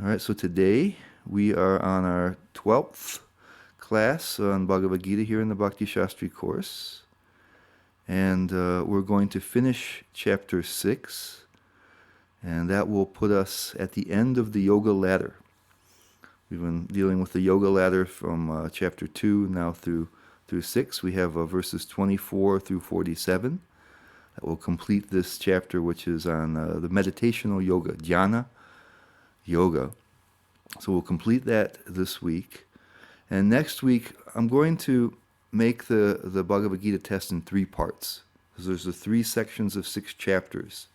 All right, so today we are on our 12th class on Bhagavad Gita here in the Bhakti Shastri course. And we're going to finish chapter 6, and that will put us at the end of the yoga ladder. We've been dealing with the yoga ladder from chapter 2 now through 6. We have verses 24 through 47. That will complete this chapter, which is on the meditational yoga, jnana yoga. So we'll complete that this week. And next week, I'm going to make the Bhagavad Gita test in 3 parts. So there's the 3 sections of 6 chapters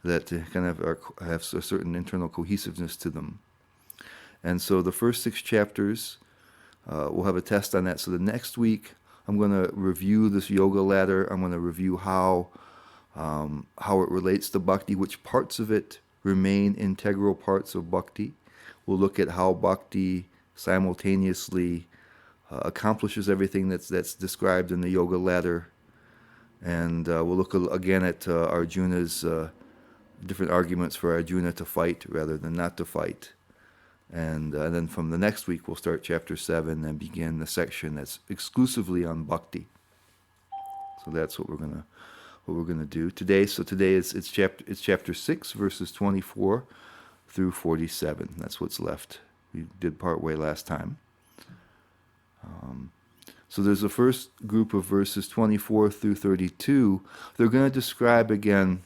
that kind of have a certain internal cohesiveness to them. And so the first 6 chapters, we'll have a test on that. So the next week, I'm going to review this yoga ladder. I'm going to review how it relates to bhakti, which parts of it remain integral parts of bhakti. We'll look at how bhakti simultaneously accomplishes everything that's described in the yoga ladder. And we'll look again at Arjuna's different arguments for Arjuna to fight rather than not to fight. And then from the next week, we'll start chapter 7 and begin the section that's exclusively on bhakti. So that's what we're gonna do today. So today it's chapter 6, verses 24 through 47. That's what's left. We did part way last time. So there's the first group of verses 24 through 32. They're going to describe again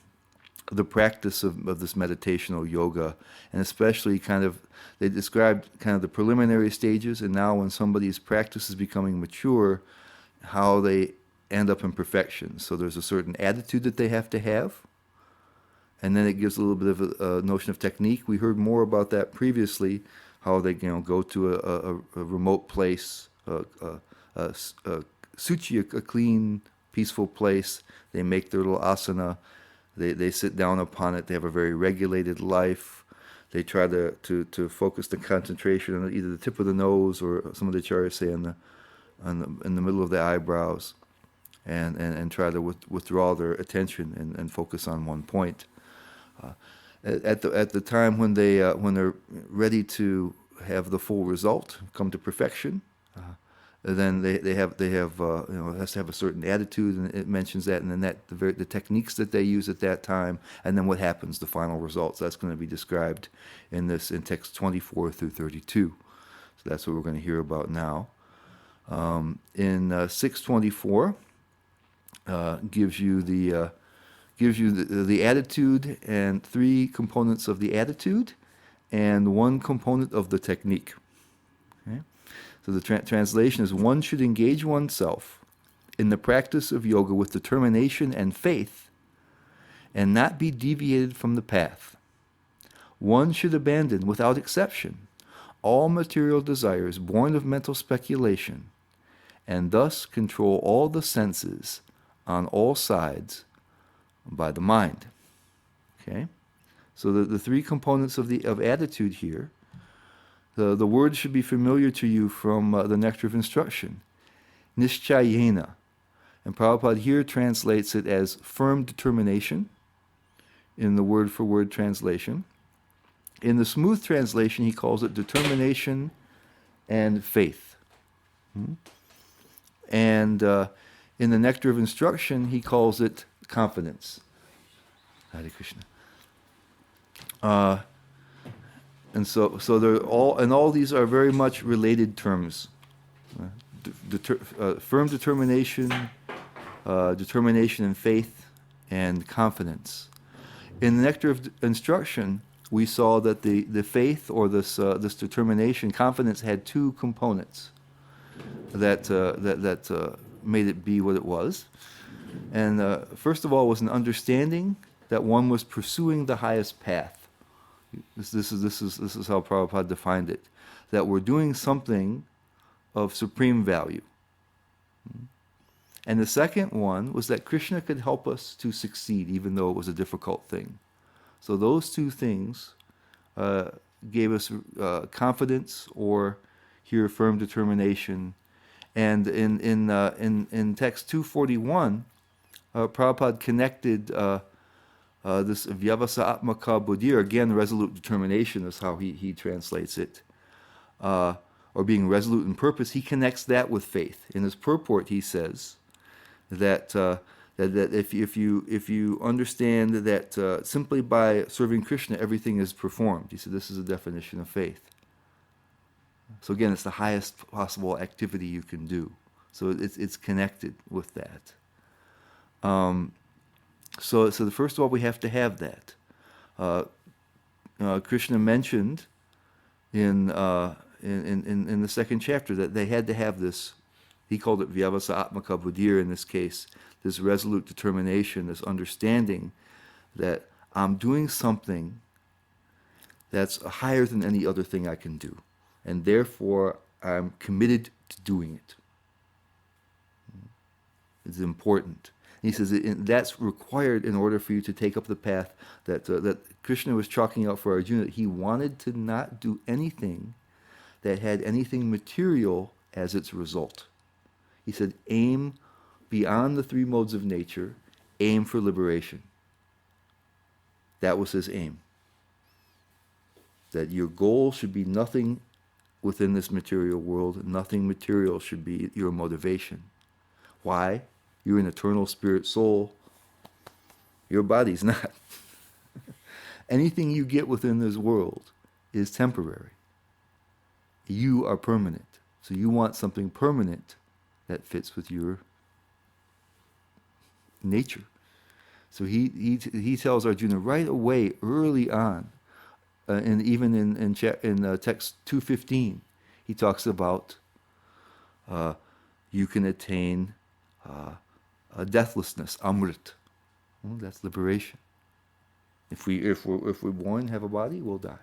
the practice of this meditational yoga, and especially they described kind of the preliminary stages, and now when somebody's practice is becoming mature, how they end up in perfection. So there's a certain attitude that they have to have, and then it gives a little bit of a notion of technique. We heard more about that previously, how they go to a remote place, suchi, a clean, peaceful place. They make their little asana. They sit down upon it. They have a very regulated life. They try to focus the concentration on either the tip of the nose or some of the acharyas say in the middle of the eyebrows, and try to withdraw their attention and focus on one point. At the time when they're ready to have the full result, come to perfection, then they have it has to have a certain attitude, and it mentions that, and then the techniques that they use at that time, and then what happens, the final results. That's going to be described in text 24 through 32. So that's what we're going to hear about now. In 624, gives you the attitude and 3 components of the attitude and 1 component of the technique. Okay? So the translation is: one should engage oneself in the practice of yoga with determination and faith and not be deviated from the path. One should abandon, without exception, all material desires born of mental speculation, and thus control all the senses on all sides by the mind. Okay? So the 3 components of attitude here, the word should be familiar to you from the Nectar of Instruction, nischayena. And Prabhupada here translates it as firm determination in the word-for-word translation. In the smooth translation, he calls it determination and faith. And in the Nectar of Instruction, he calls it confidence. Hare Krishna. And so they're all these are very much related terms. Firm determination, determination and faith, and confidence. In the Nectar of Instruction, we saw that the faith, or this determination, confidence, had 2 components that made it be what it was. And first of all was an understanding that one was pursuing the highest path. This is how Prabhupada defined it, that we're doing something of supreme value. And the second one was that Krishna could help us to succeed, even though it was a difficult thing. So those 2 things gave us confidence, or here firm determination. And in text 241, Prabhupada connected this vyavasatmaka buddhir, again, resolute determination is how he translates it, or being resolute in purpose, he connects that with faith. In his purport, he says that that if you understand that simply by serving Krishna everything is performed, he said this is a definition of faith. So again, it's the highest possible activity you can do. So it's connected with that. So the first of all, we have to have that. Krishna mentioned in the second chapter that they had to have this. He called it vyavasa atmaka buddhir in this case, this resolute determination, this understanding that I'm doing something that's higher than any other thing I can do, and therefore I'm committed to doing it. It's important. And he says that's required in order for you to take up the path that Krishna was chalking out for Arjuna. He wanted to not do anything that had anything material as its result. He said, aim beyond the three modes of nature, aim for liberation. That was his aim. That your goal should be nothing within this material world, nothing material should be your motivation. Why? You're an eternal spirit soul. Your body's not. Anything you get within this world is temporary. You are permanent. So you want something permanent that fits with your nature. So he tells Arjuna right away, early on, and even in text 215, he talks about you can attain a deathlessness, amrit. Well, that's liberation. If we're born, have a body, we'll die.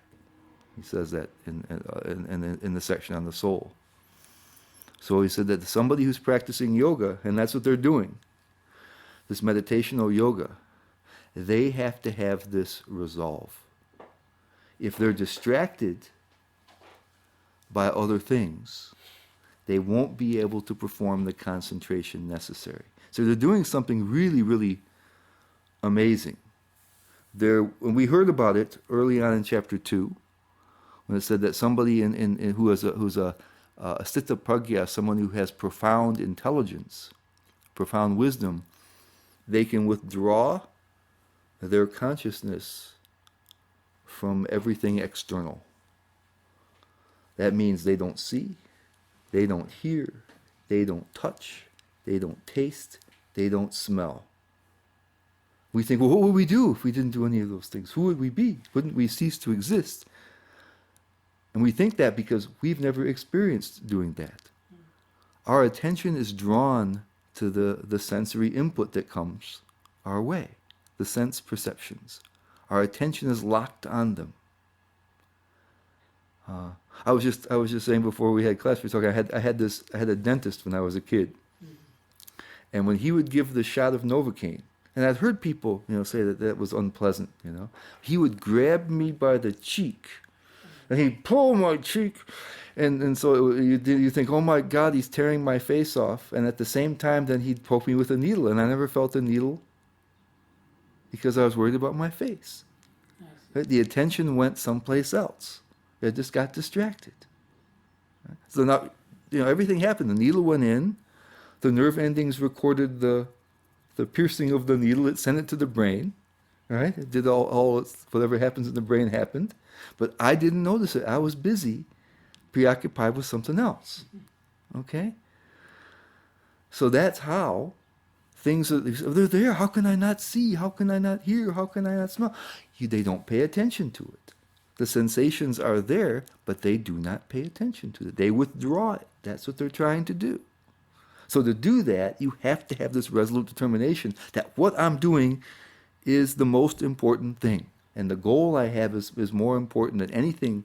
He says that in the section on the soul. So he said that somebody who's practicing yoga, and that's what they're doing, this meditational yoga, they have to have this resolve. If they're distracted by other things, they won't be able to perform the concentration necessary. So they're doing something really, really amazing. When we heard about it early on in chapter 2, when it said that somebody who's a sthita pragya, someone who has profound intelligence, profound wisdom, they can withdraw their consciousness from everything external. That means they don't see, they don't hear, they don't touch, they don't taste, they don't smell. We think, well, what would we do if we didn't do any of those things? Who would we be? Wouldn't we cease to exist? And we think that because we've never experienced doing that. Our attention is drawn to the sensory input that comes our way, the sense perceptions. Our attention is locked on them. I was just saying before we had class, we were talking. I had a dentist when I was a kid, and when he would give the shot of Novocaine, and I'd heard people, say that was unpleasant. He would grab me by the cheek, and he'd pull my cheek, and so you think, oh my God, he's tearing my face off, and at the same time, then he'd poke me with a needle, and I never felt a needle because I was worried about my face. Nice. Right? The attention went someplace else. I just got distracted. Right? So now, everything happened. The needle went in, the nerve endings recorded the piercing of the needle, it sent it to the brain, right? It did all whatever happens in the brain happened, but I didn't notice it. I was busy, preoccupied with something else. Okay? So that's how things they're there. How can I not see? How can I not hear? How can I not smell? They don't pay attention to it. The sensations are there, but they do not pay attention to it. They withdraw it. That's what they're trying to do. So to do that, you have to have this resolute determination that what I'm doing is the most important thing. And the goal I have is more important than anything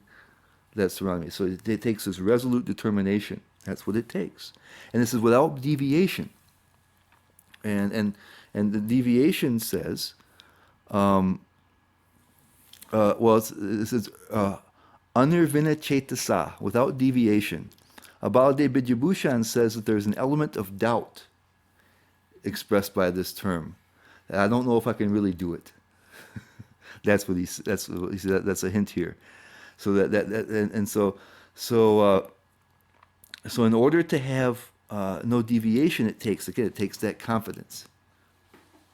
that's surrounding me. So it takes this resolute determination. That's what it takes. And this is without deviation. And the deviation says, it says, anirvina chetasa, without deviation. Baladev Vidyabhushan says that there's an element of doubt expressed by this term. I don't know if I can really do it. That's what he said. That's a hint here. So so in order to have no deviation, it takes that confidence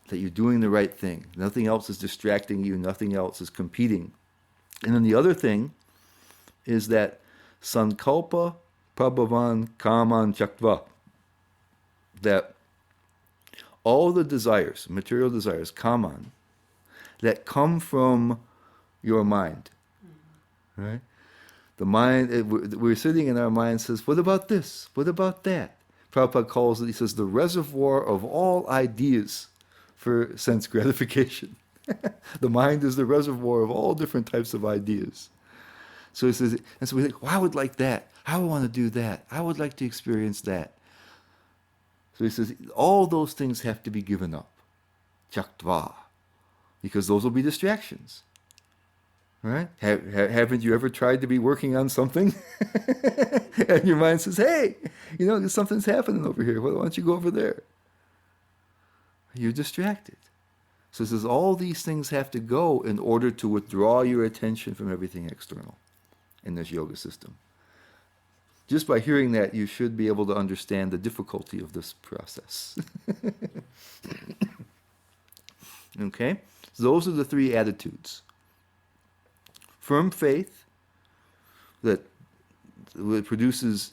that you're doing the right thing. Nothing else is distracting you. Nothing else is competing. And then the other thing is that sankalpa prabhavan kaman chaktva, that all the desires, material desires, kaman, that come from your mind, right? The mind, we're sitting in our mind, says, what about this? What about that? Prabhupada calls it, he says, the reservoir of all ideas for sense gratification. The mind is the reservoir of all different types of ideas. So he says, and so we think, well, I would like that. I would want to do that. I would like to experience that. So he says, all those things have to be given up. Chaktva. Because those will be distractions. Right? Haven't you ever tried to be working on something? And your mind says, hey, something's happening over here. Why don't you go over there? You're distracted. So it says all these things have to go in order to withdraw your attention from everything external in this yoga system. Just by hearing that, you should be able to understand the difficulty of this process. Okay? So those are the three attitudes. Firm faith that produces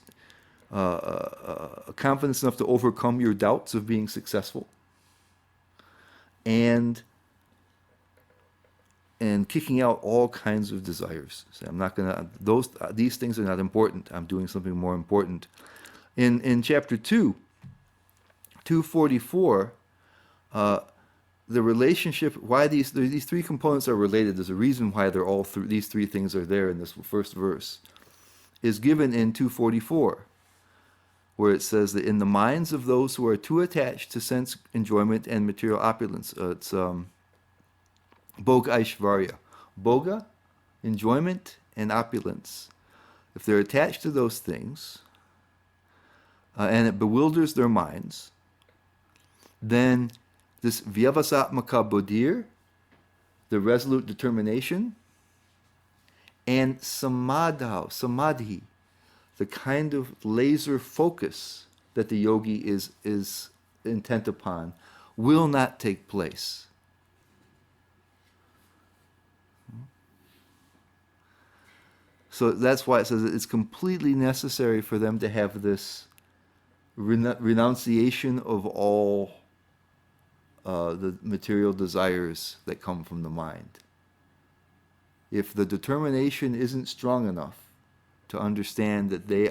confidence enough to overcome your doubts of being successful, and kicking out all kinds of desires. So I'm not gonna; these things are not important. I'm doing something more important. In chapter 244. The relationship, why these three components are related, there's a reason why they're all these three things are there in this first verse, is given in 244, where it says that in the minds of those who are too attached to sense enjoyment and material opulence, it's Bhoga Aishvarya. Bhoga, enjoyment, and opulence. If they're attached to those things, and it bewilders their minds, then this vyavasatmaka buddhir, the resolute determination, and samadhi, the kind of laser focus that the yogi is intent upon, will not take place. So that's why it says it's completely necessary for them to have this renunciation of all the material desires that come from the mind. If the determination isn't strong enough to understand that they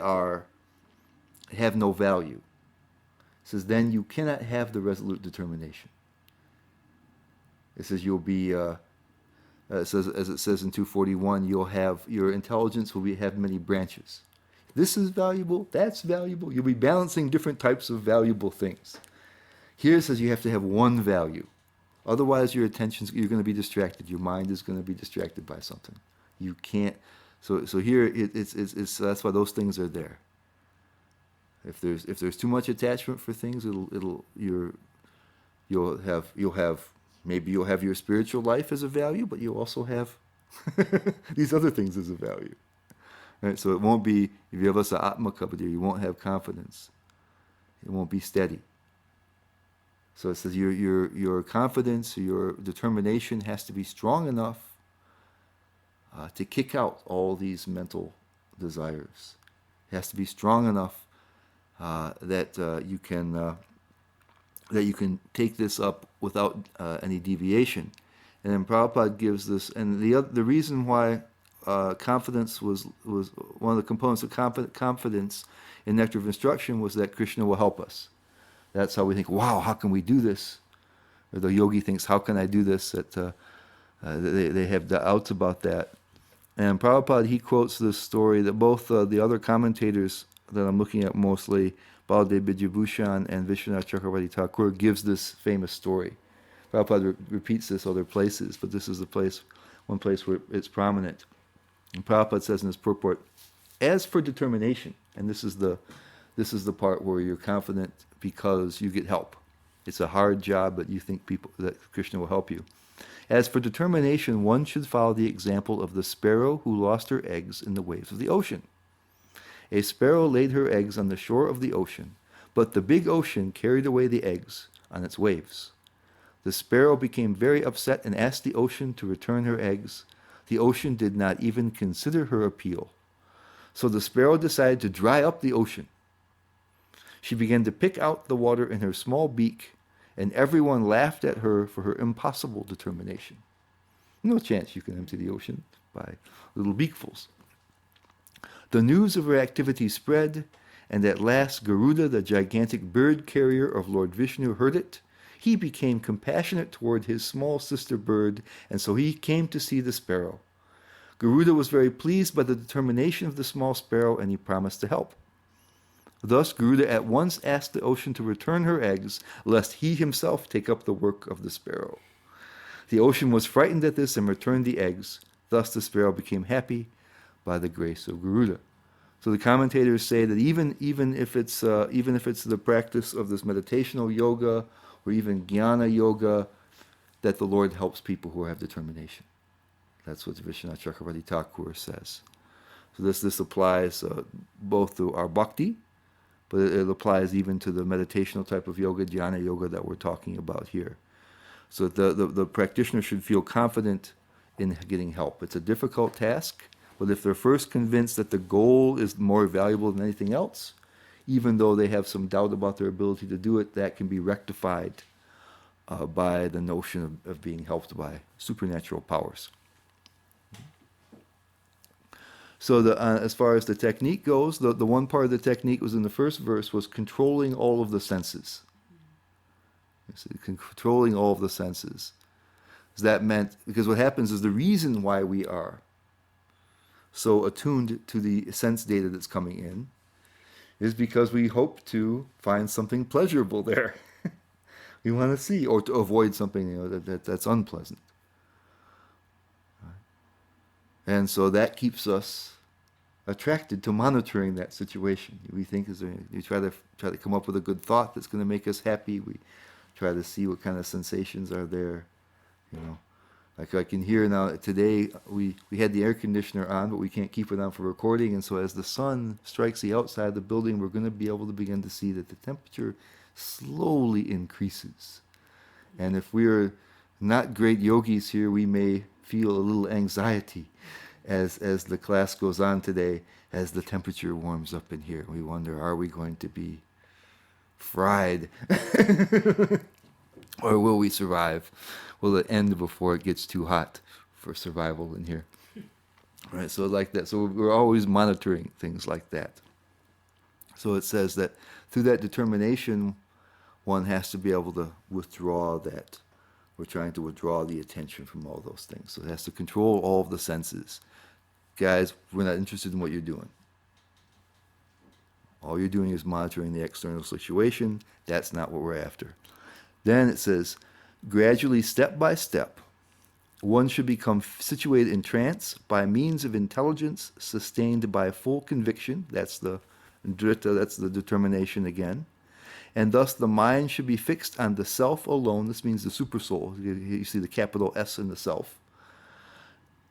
have no value, it says then you cannot have the resolute determination. It says you'll be, it says, as it says in 241, your intelligence will have many branches. This is valuable, that's valuable. You'll be balancing different types of valuable things. Here it says you have to have one value. Otherwise you're going to be distracted. Your mind is going to be distracted by something. You can't. So here it's that's why those things are there. If there's too much attachment for things, you'll have your spiritual life as a value, but you'll also have these other things as a value. Right? So it won't be, if you have atmaka, you won't have confidence. It won't be steady. So it says your confidence, your determination has to be strong enough to kick out all these mental desires. It has to be strong enough that you can take this up without any deviation. And then Prabhupada gives this, and the reason why confidence was one of the components of confidence in Nectar of Instruction was that Krishna will help us. That's how we think, wow, how can we do this? Or the yogi thinks, how can I do this? They have doubts about that. And Prabhupada, he quotes this story that both the other commentators that I'm looking at mostly, Baladev Bijabhushan and Vishwanath Chakravarti Thakur, gives this famous story. Prabhupada repeats this other places, but this is one place where it's prominent. And Prabhupada says in his purport, as for determination, and this is the part where you're confident because you get help. It's a hard job, but you think that Krishna will help you. As for determination, one should follow the example of the sparrow who lost her eggs in the waves of the ocean. A sparrow laid her eggs on the shore of the ocean, but the big ocean carried away the eggs on its waves. The sparrow became very upset and asked the ocean to return her eggs. The ocean did not even consider her appeal. So the sparrow decided to dry up the ocean. She began to pick out the water in her small beak, and everyone laughed at her for her impossible determination. No chance you can empty the ocean by little beakfuls. The news of her activity spread, and at last Garuda, the gigantic bird carrier of Lord Vishnu, heard it. He became compassionate toward his small sister bird, and so he came to see the sparrow. Garuda was very pleased by the determination of the small sparrow, and he promised to help. Thus Garuda at once asked the ocean to return her eggs, lest he himself take up the work of the sparrow. The ocean was frightened at this and returned the eggs. Thus the sparrow became happy by the grace of Garuda. So the commentators say that even if it's the practice of this meditational yoga or even jnana yoga, that the Lord helps people who have determination. That's what Vishwanath Chakravarti Thakur says. So this applies both to our bhakti, but it applies even to the meditational type of yoga, jnana yoga, that we're talking about here. So the practitioner should feel confident in getting help. It's a difficult task, but if they're first convinced that the goal is more valuable than anything else, even though they have some doubt about their ability to do it, that can be rectified by the notion of being helped by supernatural powers. So as far as the technique goes, the one part of the technique was in the first verse was controlling all of the senses. Controlling all of the senses. That meant, because what happens is the reason why we are so attuned to the sense data that's coming in is because we hope to find something pleasurable there. We want to see, or to avoid something that's unpleasant. And so that keeps us attracted to monitoring that situation. We think we try to come up with a good thought that's going to make us happy. We try to see what kind of sensations are there. Like I can hear now, today we had the air conditioner on, but we can't keep it on for recording, and so as the sun strikes the outside of the building, we're going to be able to begin to see that the temperature slowly increases. And if we're not great yogis here, we may feel a little anxiety as the class goes on today, as the temperature warms up in here. We wonder, are we going to be fried? Or will we survive? Will it end before it gets too hot for survival in here? Right, so like that. So we're always monitoring things like that. So it says that through that determination, one has to be able to withdraw that. We're trying to withdraw the attention from all those things. So it has to control all of the senses. Guys, we're not interested in what you're doing. All you're doing is monitoring the external situation. That's not what we're after. Then it says, gradually, step by step, one should become situated in trance by means of intelligence sustained by full conviction. That's the drita, that's the determination again. And thus the mind should be fixed on the self alone. This means the supersoul. You see the capital S in the self.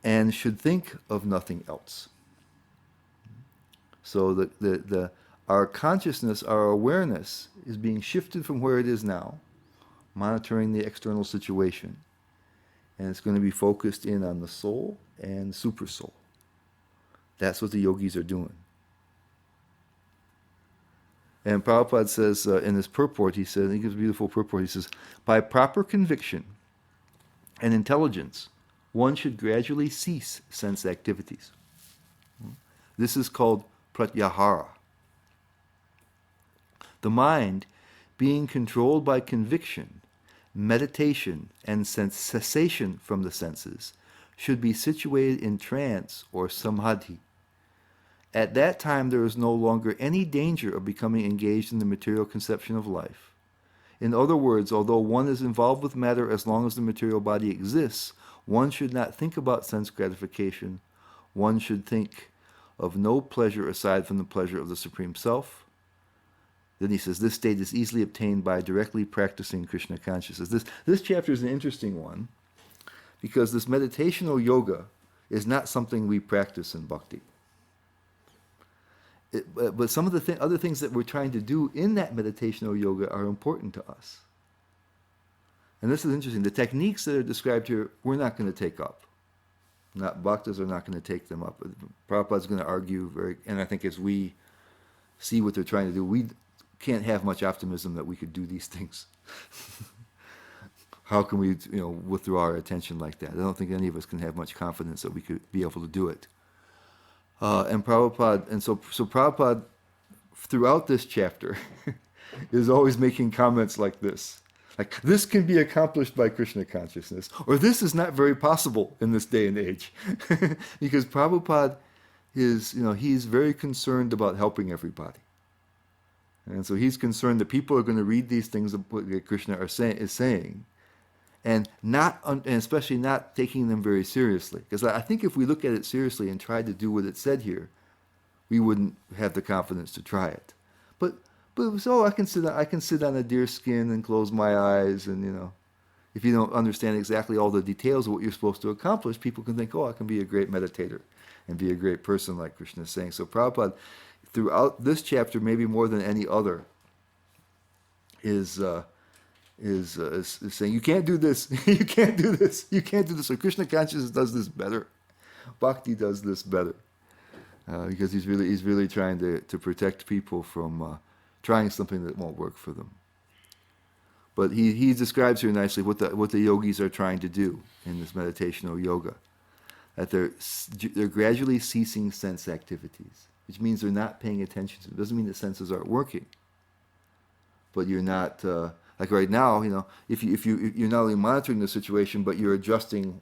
And should think of nothing else. So our consciousness, our awareness is being shifted from where it is now, monitoring the external situation. And it's going to be focused in on the soul and supersoul. That's what the yogis are doing. And Prabhupada says in his purport, he says, he gives a beautiful purport, he says, by proper conviction and intelligence, one should gradually cease sense activities. This is called pratyahara. The mind, being controlled by conviction, meditation, and cessation from the senses, should be situated in trance or samadhi. At that time there is no longer any danger of becoming engaged in the material conception of life. In other words, although one is involved with matter as long as the material body exists, one should not think about sense gratification. One should think of no pleasure aside from the pleasure of the Supreme Self. Then he says, this state is easily obtained by directly practicing Krishna consciousness. This chapter is an interesting one because this meditational yoga is not something we practice in bhakti. But some of the other things that we're trying to do in that meditational yoga are important to us. And this is interesting. The techniques that are described here, we're not going to take up. Bhaktas are not going to take them up. Prabhupada's going to argue and I think as we see what they're trying to do, we can't have much optimism that we could do these things. How can we, withdraw our attention like that? I don't think any of us can have much confidence that we could be able to do it. So Prabhupada, throughout this chapter, is always making comments like this. Like, this can be accomplished by Krishna consciousness, or this is not very possible in this day and age. Because Prabhupada is, he's very concerned about helping everybody. And so he's concerned that people are going to read these things that Krishna is saying, and especially not taking them very seriously. Because I think if we look at it seriously and tried to do what it said here, we wouldn't have the confidence to try it. But so I can sit on a deer skin and close my eyes, and if you don't understand exactly all the details of what you're supposed to accomplish, people can think, I can be a great meditator and be a great person, like Krishna is saying. So Prabhupada, throughout this chapter, maybe more than any other, is saying, you can't do this, you can't do this, you can't do this. So Krishna consciousness does this better. Bhakti does this better. Because he's really trying to protect people from trying something that won't work for them. But he describes here nicely what the yogis are trying to do in this meditational yoga. That they're gradually ceasing sense activities, which means they're not paying attention to them. It doesn't mean the senses aren't working. But you're not, like right now, if you're not only monitoring the situation, but you're adjusting,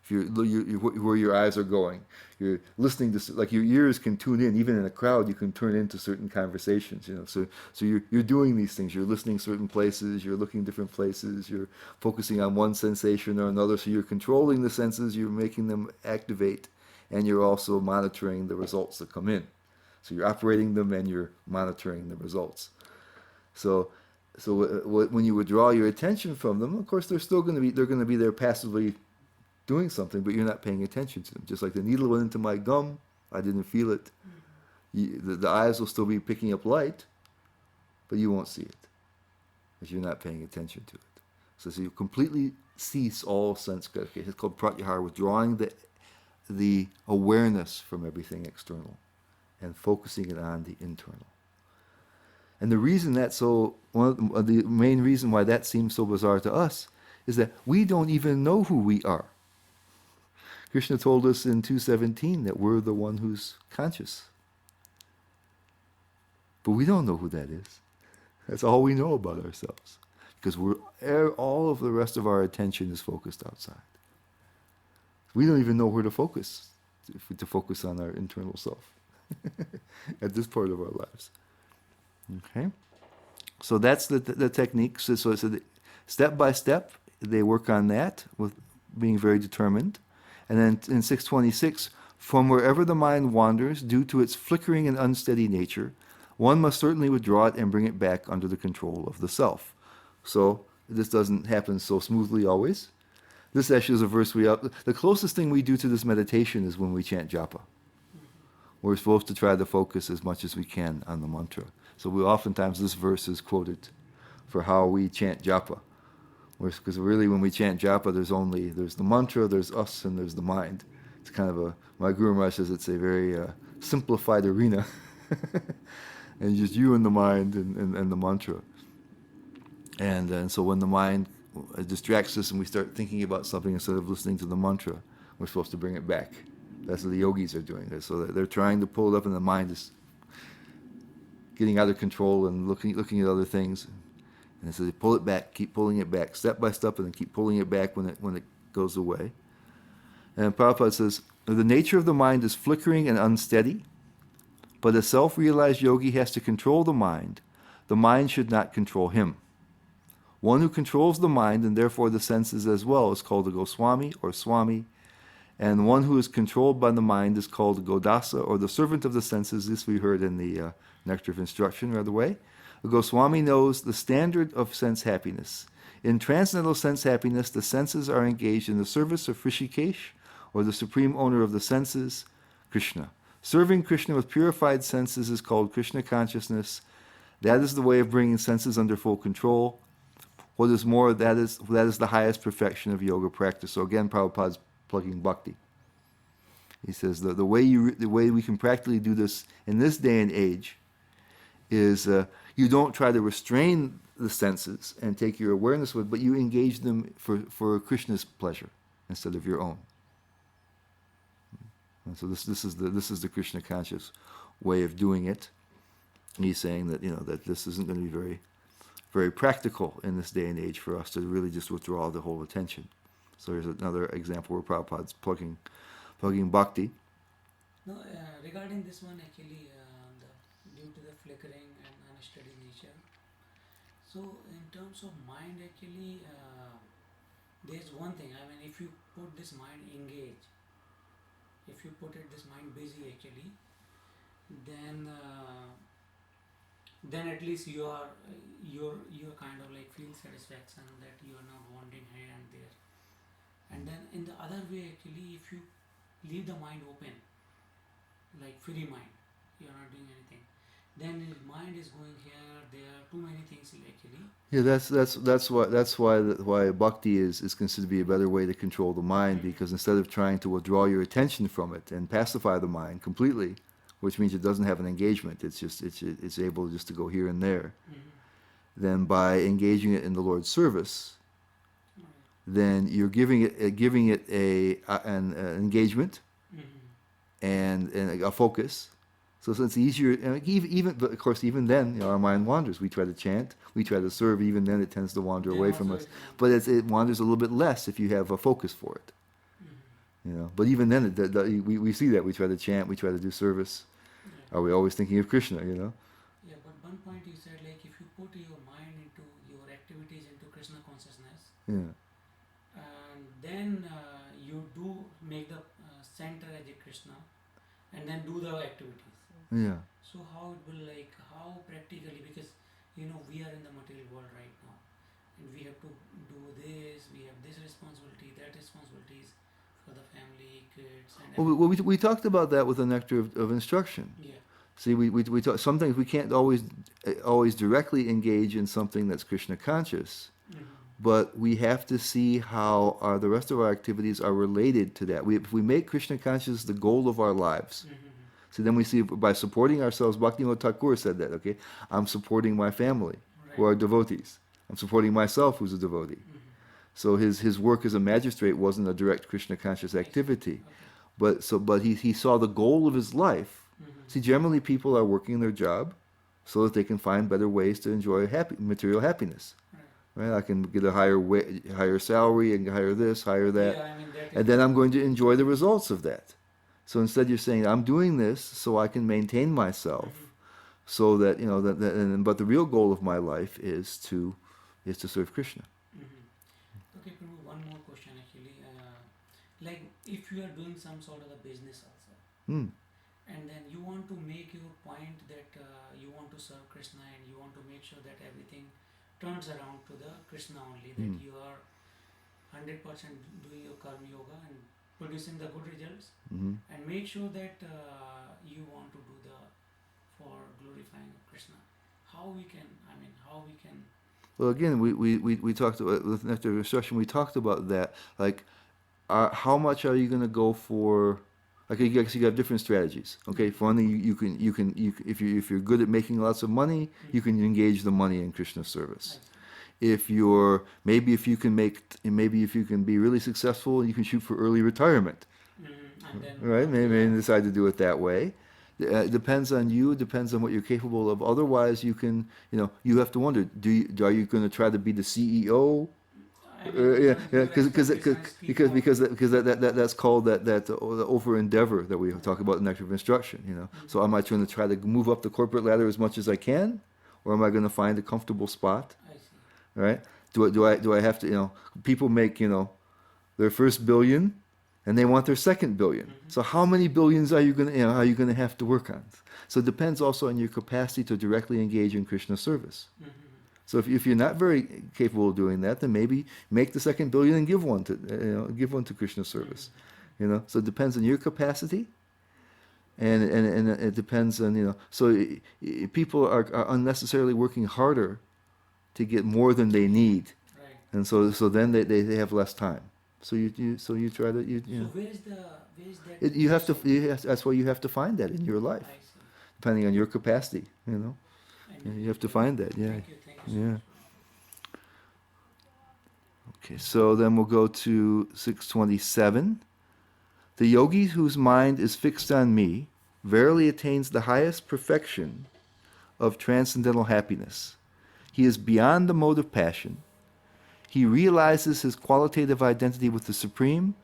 where your eyes are going. You're listening to, like, your ears can tune in. Even in a crowd, you can turn into certain conversations. So you're doing these things. You're listening certain places. You're looking different places. You're focusing on one sensation or another. So you're controlling the senses. You're making them activate, and you're also monitoring the results that come in. So you're operating them and you're monitoring the results. So when you withdraw your attention from them, of course, they're going to be there passively doing something, but you're not paying attention to them. Just like the needle went into my gum, I didn't feel it. The eyes will still be picking up light, but you won't see it because you're not paying attention to it. So you completely cease all sense gratification. It's called pratyahara, withdrawing the awareness from everything external and focusing it on the internal. And the reason the main reason why that seems so bizarre to us is that we don't even know who we are. Krishna told us in 2:17 that we're the one who's conscious. But we don't know who that is. That's all we know about ourselves. Because all of the rest of our attention is focused outside. We don't even know where to focus on our internal self at this part of our lives. Okay? So that's the technique. So step by step, they work on that with being very determined. And then in 626, from wherever the mind wanders, due to its flickering and unsteady nature, one must certainly withdraw it and bring it back under the control of the self. So this doesn't happen so smoothly always. This actually is a verse the closest thing we do to this meditation is when we chant japa. We're supposed to try to focus as much as we can on the mantra. So oftentimes this verse is quoted for how we chant japa. Because really when we chant japa, there's the mantra, there's us, and there's the mind. It's kind of my Guru Maharaj says it's a very simplified arena. And just you and the mind and the mantra. And so when the mind distracts us and we start thinking about something instead of listening to the mantra, we're supposed to bring it back. That's what the yogis are doing. So they're trying to pull it up, and the mind is getting out of control and looking at other things. And so they pull it back, keep pulling it back, step by step, and then keep pulling it back when it goes away. And Prabhupada says, the nature of the mind is flickering and unsteady, but a self-realized yogi has to control the mind. The mind should not control him. One who controls the mind, and therefore the senses as well, is called a Goswami or Swami, and one who is controlled by the mind is called a Godasa, or the servant of the senses. This we heard in the Nectar of Instruction, by the way. A Goswami knows the standard of sense happiness. In transcendental sense happiness, the senses are engaged in the service of Rishikesh, or the supreme owner of the senses, Krishna. Serving Krishna with purified senses is called Krishna consciousness. That is the way of bringing senses under full control. What is more, that is the highest perfection of yoga practice. So again, Prabhupada's plugging bhakti. He says the way we can practically do this in this day and age is you don't try to restrain the senses and take your awareness with, but you engage them for Krishna's pleasure instead of your own. And so this is the Krishna conscious way of doing it. And he's saying that that this isn't going to be very very practical in this day and age for us to really just withdraw the whole attention. So here's another example where Prabhupada's plugging bhakti. No, regarding this one actually, due to the flickering and unsteady nature. So in terms of mind actually, there's one thing. I mean, if you put this mind engaged, if you put this mind busy actually, then at least you're kind of like feel satisfaction that you are not wandering here and there. And then in the other way actually, if you leave the mind open, like free mind, you're not doing anything, then his mind is going here, there, too many things actually. Yeah, that's why bhakti is considered to be a better way to control the mind, because instead of trying to withdraw your attention from it and pacify the mind completely, which means it doesn't have an engagement, it's able just to go here and there, then by engaging it in the Lord's service, then you're giving it an engagement and a focus. So it's easier, but of course even then our mind wanders. We try to chant, we try to serve, even then it tends to wander away from us. But it wanders a little bit less if you have a focus for it. But even then we see that we try to chant, we try to do service. Are we always thinking of Krishna? Yeah, but one point you said, like if you put your mind into your activities into Krishna consciousness, and then you do make the center as a Krishna, and then do the activities. Yeah. So how it will how practically, because we are in the material world right now, and we have to do this, we have this responsibility, that responsibilities for the family, kids, and well, we talked about that with the nectar of instruction. Yeah. See, we talk, sometimes we can't always directly engage in something that's Krishna conscious, but we have to see how the rest of our activities are related to that. If we make Krishna conscious the goal of our lives, so then we see by supporting ourselves, Bhaktivinoda Thakur said that, okay, I'm supporting my family who are devotees. I'm supporting myself who's a devotee. So his work as a magistrate wasn't a direct Krishna conscious activity, but he saw the goal of his life. See, generally people are working their job so that they can find better ways to enjoy material happiness. Right? I can get a higher salary and higher this, higher that, and then I'm going to enjoy the results of that. So instead, you're saying I'm doing this so I can maintain myself, so that but the real goal of my life is to serve Krishna. Okay, Prabhu, one more question actually. Like if you are doing some sort of a business also, and then you want to make your point that you want to serve Krishna and you want to make sure that everything turns around to the Krishna only, that you are 100% doing your karma yoga and producing the good results, and make sure that you want to do for glorifying Krishna. How we can? Well, again, we talked about with nectar of instruction. We talked about that. Like, how much are you going to go for? Like, you have different strategies. Okay, for one thing, you can if you're good at making lots of money, you can engage the money in Krishna's service. If you can be really successful, you can shoot for early retirement. Right? Maybe decide to do it that way. It depends on you. It depends on what you're capable of. Otherwise, you can, you have to wonder: are you going to try to be the CEO? Because that's called the over endeavor that we talk about in nectar of instruction. So am I trying to try to move up the corporate ladder as much as I can, or am I going to find a comfortable spot? Right? Do I have to? People make their first billion, and they want their second billion. So how many billions are you going to have to work on? So it depends also on your capacity to directly engage in Krishna service. So if you're not very capable of doing that, then maybe make the second billion and give one to give one to Krishna service. So it depends on your capacity, and it depends on So people are unnecessarily working harder to get more than they need, Right. and so then they have less time. So you try to So where is that? you have to that's why you have to find that in your life, I see. depending on your capacity. And You have to find that. Yeah. thank you so Yeah. much. Okay, so then we'll go to 627. The yogi whose mind is fixed on me verily attains the highest perfection of transcendental happiness. He is beyond the mode of passion. He realizes his qualitative identity with the Supreme,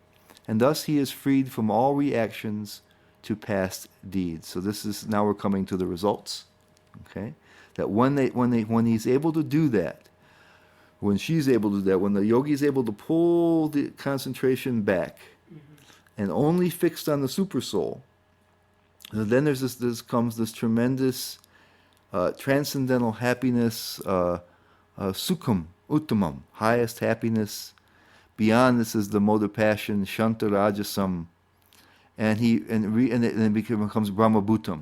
and thus he is freed from all reactions to past deeds. So this is now we're coming to the results. Okay, that when he's able to do that, when she's able to do that, when the yogi is able to pull the concentration back and only fixed on the super soul, then there's comes this tremendous transcendental happiness, sukham, uttamam, highest happiness. Beyond this is the mode of passion, shanta rajasam, and it becomes brahmabhutam.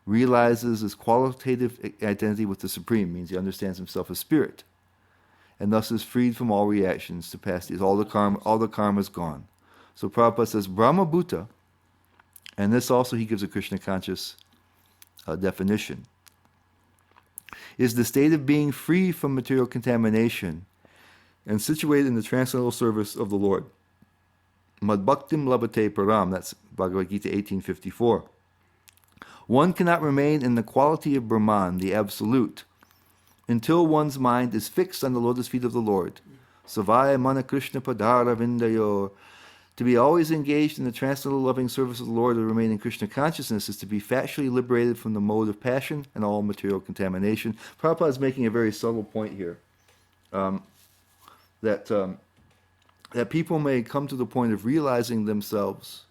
Realizes his qualitative identity with the Supreme, means he understands himself as spirit, and thus is freed from all reactions to past deeds. All the karma is gone. So Prabhupada says Brahmabhuta, and this also he gives a Krishna conscious definition, is the state of being free from material contamination and situated in the transcendental service of the Lord. Madbhaktim labhate param, that's Bhagavad Gita 18:54. One cannot remain in the quality of Brahman, the Absolute, until one's mind is fixed on the lotus feet of the Lord. Savaya mana Krishna padara vindayo. To be always engaged in the transcendental loving service of the Lord or remain in Krishna consciousness is to be factually liberated from the mode of passion and all material contamination. Prabhupada is making a very subtle point here. That people may come to the point of realizing themselves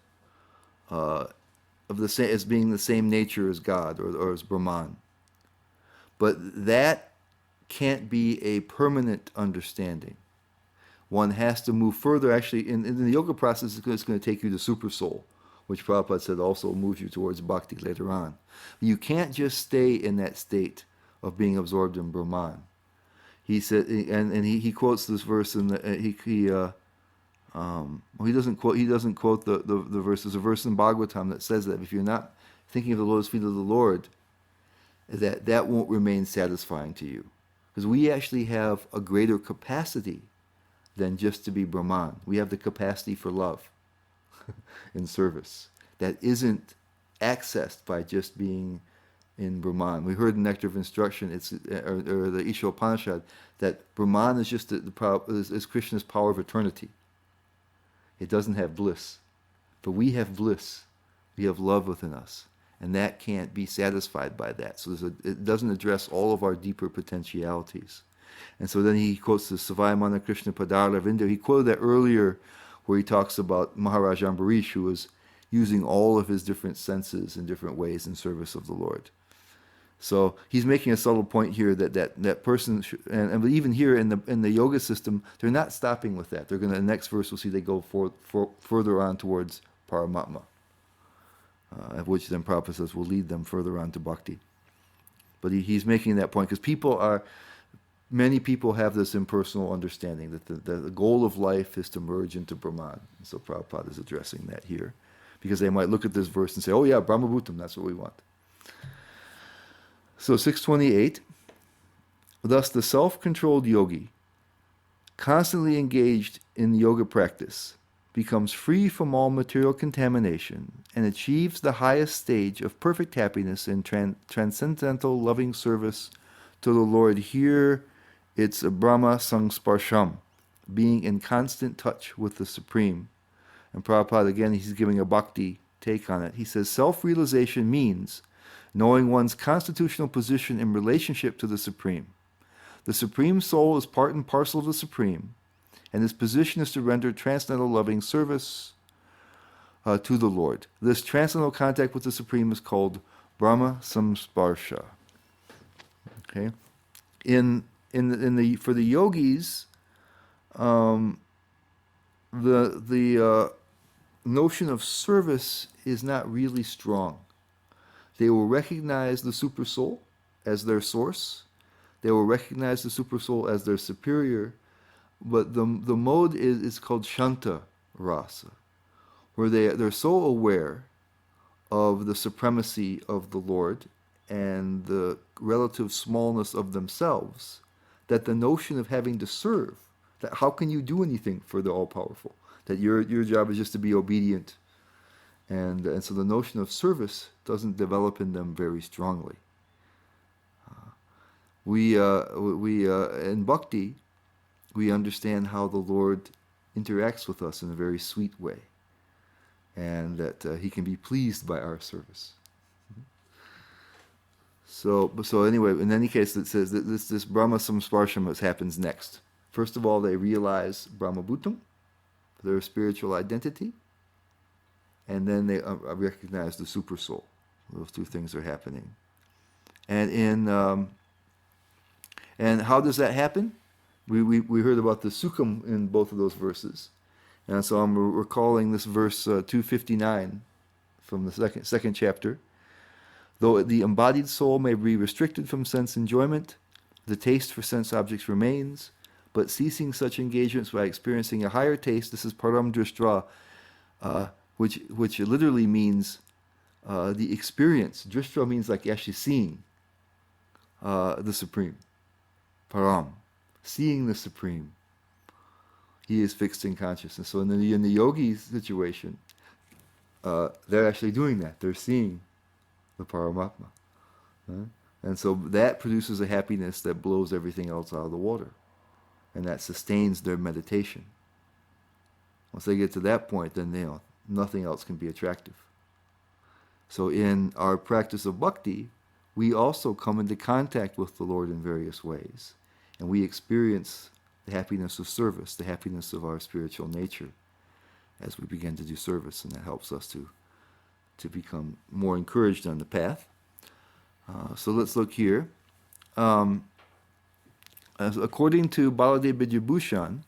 as being the same nature as God or as Brahman. But that can't be a permanent understanding. One has to move further. Actually, in the yoga process, it's going to take you to super soul, which Prabhupada said also moves you towards bhakti later on. You can't just stay in that state of being absorbed in Brahman. He said, and he quotes this verse in the he doesn't quote the verse. There's a verse in Bhagavatam that says that if you're not thinking of the lotus feet of the Lord, that won't remain satisfying to you, because we actually have a greater capacity than just to be Brahman. We have the capacity for love in service that isn't accessed by just being in Brahman. We heard in Nectar of Instruction, or the Isha Upanishad, that Brahman is just is Krishna's power of eternity. It doesn't have bliss. But we have bliss. We have love within us. And that can't be satisfied by that. So it doesn't address all of our deeper potentialities. And so then he quotes the Savayamana Krishna Padara Vinda. He quoted that earlier where he talks about Maharaj Ambarish, who was using all of his different senses in different ways in service of the Lord. So he's making a subtle point here that person, and even here in the yoga system, they're not stopping with that. They're going to, the next verse we'll see they go further on towards Paramatma, which then Prabhupada says will lead them further on to bhakti. But he's making that point because many people have this impersonal understanding that the goal of life is to merge into Brahman. And so Prabhupada is addressing that here, because they might look at this verse and say, oh yeah, Brahmabhutam, that's what we want. So 628, thus the self-controlled yogi, constantly engaged in yoga practice, becomes free from all material contamination and achieves the highest stage of perfect happiness in transcendental loving service to the Lord. Here it's a Brahma Sangsparsham, being in constant touch with the Supreme. And Prabhupada, again, he's giving a bhakti take on it. He says, self-realization means knowing one's constitutional position in relationship to the Supreme. The Supreme Soul is part and parcel of the Supreme, and his position is to render transcendental loving service to the Lord. This transcendental contact with the Supreme is called Brahma Samsparsha. Okay? In for the yogis, the notion of service is not really strong. They will recognize the super soul as their source. They will recognize the super soul as their superior, but the mode is called Shanta Rasa, where they're so aware of the supremacy of the Lord and the relative smallness of themselves that the notion of having to serve, that how can you do anything for the all-powerful, that your job is just to be obedient, and so the notion of service doesn't develop in them very strongly. We in bhakti, we understand how the Lord interacts with us in a very sweet way, and that He can be pleased by our service. So anyway, in any case, it says that this Brahma Samsparsham happens next. First of all, they realize Brahma Bhutam, their spiritual identity, and then they recognize the super soul. Those two things are happening. And and how does that happen? We heard about the sukham in both of those verses. And so I'm recalling this verse 259 from the second chapter. Though the embodied soul may be restricted from sense enjoyment, the taste for sense objects remains, but ceasing such engagements by experiencing a higher taste, this is param drishtra, which literally means the experience. Drishtra means like actually seeing the Supreme. Param, seeing the Supreme. He is fixed in consciousness. So in the yogi situation, they're actually doing that. They're seeing the Paramatma. And so that produces a happiness that blows everything else out of the water. And that sustains their meditation. Once they get to that point, then nothing else can be attractive. So in our practice of bhakti, we also come into contact with the Lord in various ways. And we experience the happiness of service, the happiness of our spiritual nature as we begin to do service. And that helps us to become more encouraged on the path. So let's look here. According to Baladev Vidyabhushan,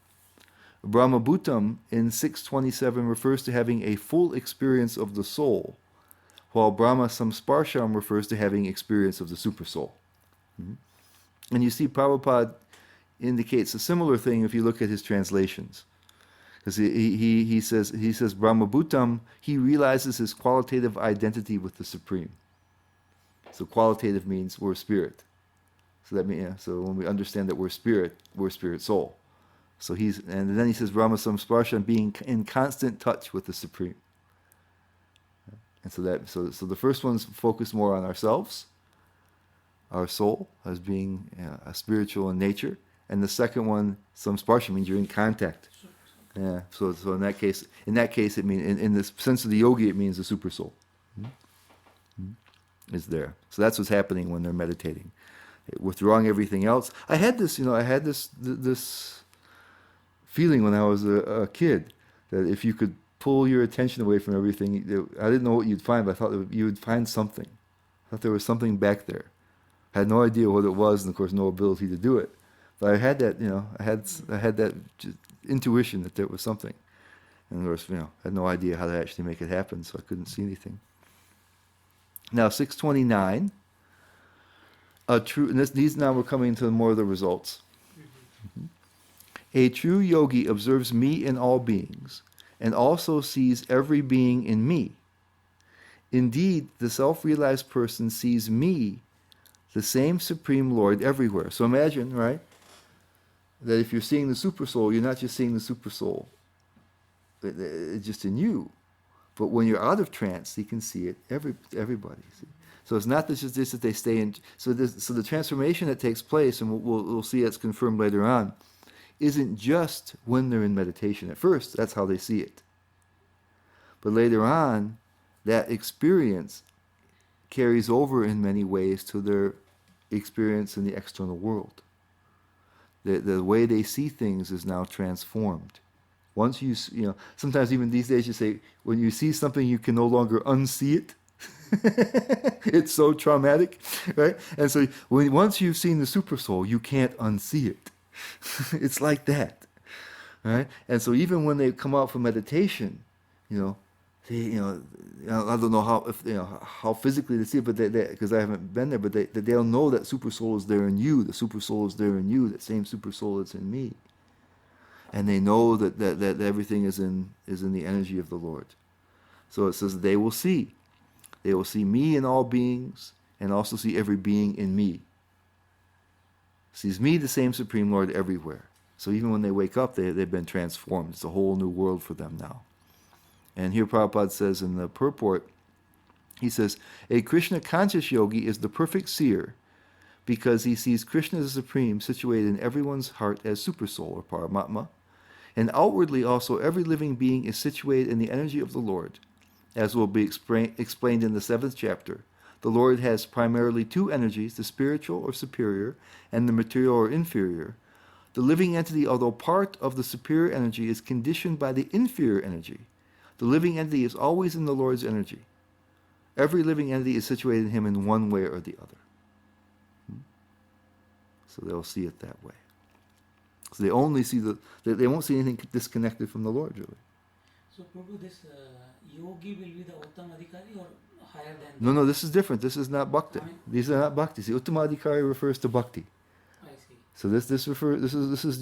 Brahma Bhutam in 627 refers to having a full experience of the soul, while Brahma Samsparsham refers to having experience of the super soul. And you see Prabhupada indicates a similar thing if you look at his translations. Because he says Brahma Bhutam, he realizes his qualitative identity with the Supreme. So qualitative means we're spirit. So that means, so when we understand that we're spirit soul. So and then he says Brahma Samsparsham, being in constant touch with the Supreme. And so the first one's focused more on ourselves, our soul as being spiritual in nature, and the second one, Samsparsham, means you're in contact. Yeah. So in that case, it means in the sense of the yogi, it means the super soul is there. So that's what's happening when they're meditating, withdrawing everything else. I had this feeling when I was a kid that if you could pull your attention away from everything, I didn't know what you'd find, but I thought you would find something. I thought there was something back there. I had no idea what it was, and of course, no ability to do it. But I had that, I had that intuition that there was something, and of course, I had no idea how to actually make it happen, so I couldn't see anything. Now, 629. These now we're coming to more of the results. A true yogi observes me in all beings, and also sees every being in me. Indeed, the self-realized person sees me, the same Supreme Lord, everywhere. So imagine, right, that if you're seeing the super soul, you're not just seeing the super soul. It's just in you. But when you're out of trance, you can see it everybody. See? So it's not just this that they stay in. So the transformation that takes place, and we'll see it's confirmed later on, isn't just when they're in meditation. At first, that's how they see it. But later on, that experience carries over in many ways to their experience in the external world. The way they see things is now transformed. Once sometimes even these days you say, when you see something, you can no longer unsee it. It's so traumatic, right? And so once you've seen the super soul, you can't unsee it. It's like that, right? And so even when they come out for meditation, you know, I don't know how if how physically they see it, but they because I haven't been there, but they'll know that super soul is there in you. The super soul is there in you. That same super soul that's in me, and they know that everything is in the energy of the Lord. So it says they will see me in all beings, and also see every being in me. Sees me, the same Supreme Lord, everywhere. So even when they wake up, they've been transformed. It's a whole new world for them now. And here Prabhupada says in the purport, he says, a Krishna conscious yogi is the perfect seer because he sees Krishna as supreme, situated in everyone's heart as supersoul or Paramatma. And outwardly also every living being is situated in the energy of the Lord. As will be explained in the 7th chapter, the Lord has primarily two energies, the spiritual or superior and the material or inferior. The living entity, although part of the superior energy, is conditioned by the inferior energy. The living entity is always in the Lord's energy. Every living entity is situated in him in one way or the other. So they'll see it that way. So they only see they won't see anything disconnected from the Lord, really. So Prabhu, this yogi will be the Uttam Adhikari or higher than? No, this is different. This is not bhakti. These are not bhakti. See, Uttama Adhikari refers to bhakti. I see. So this is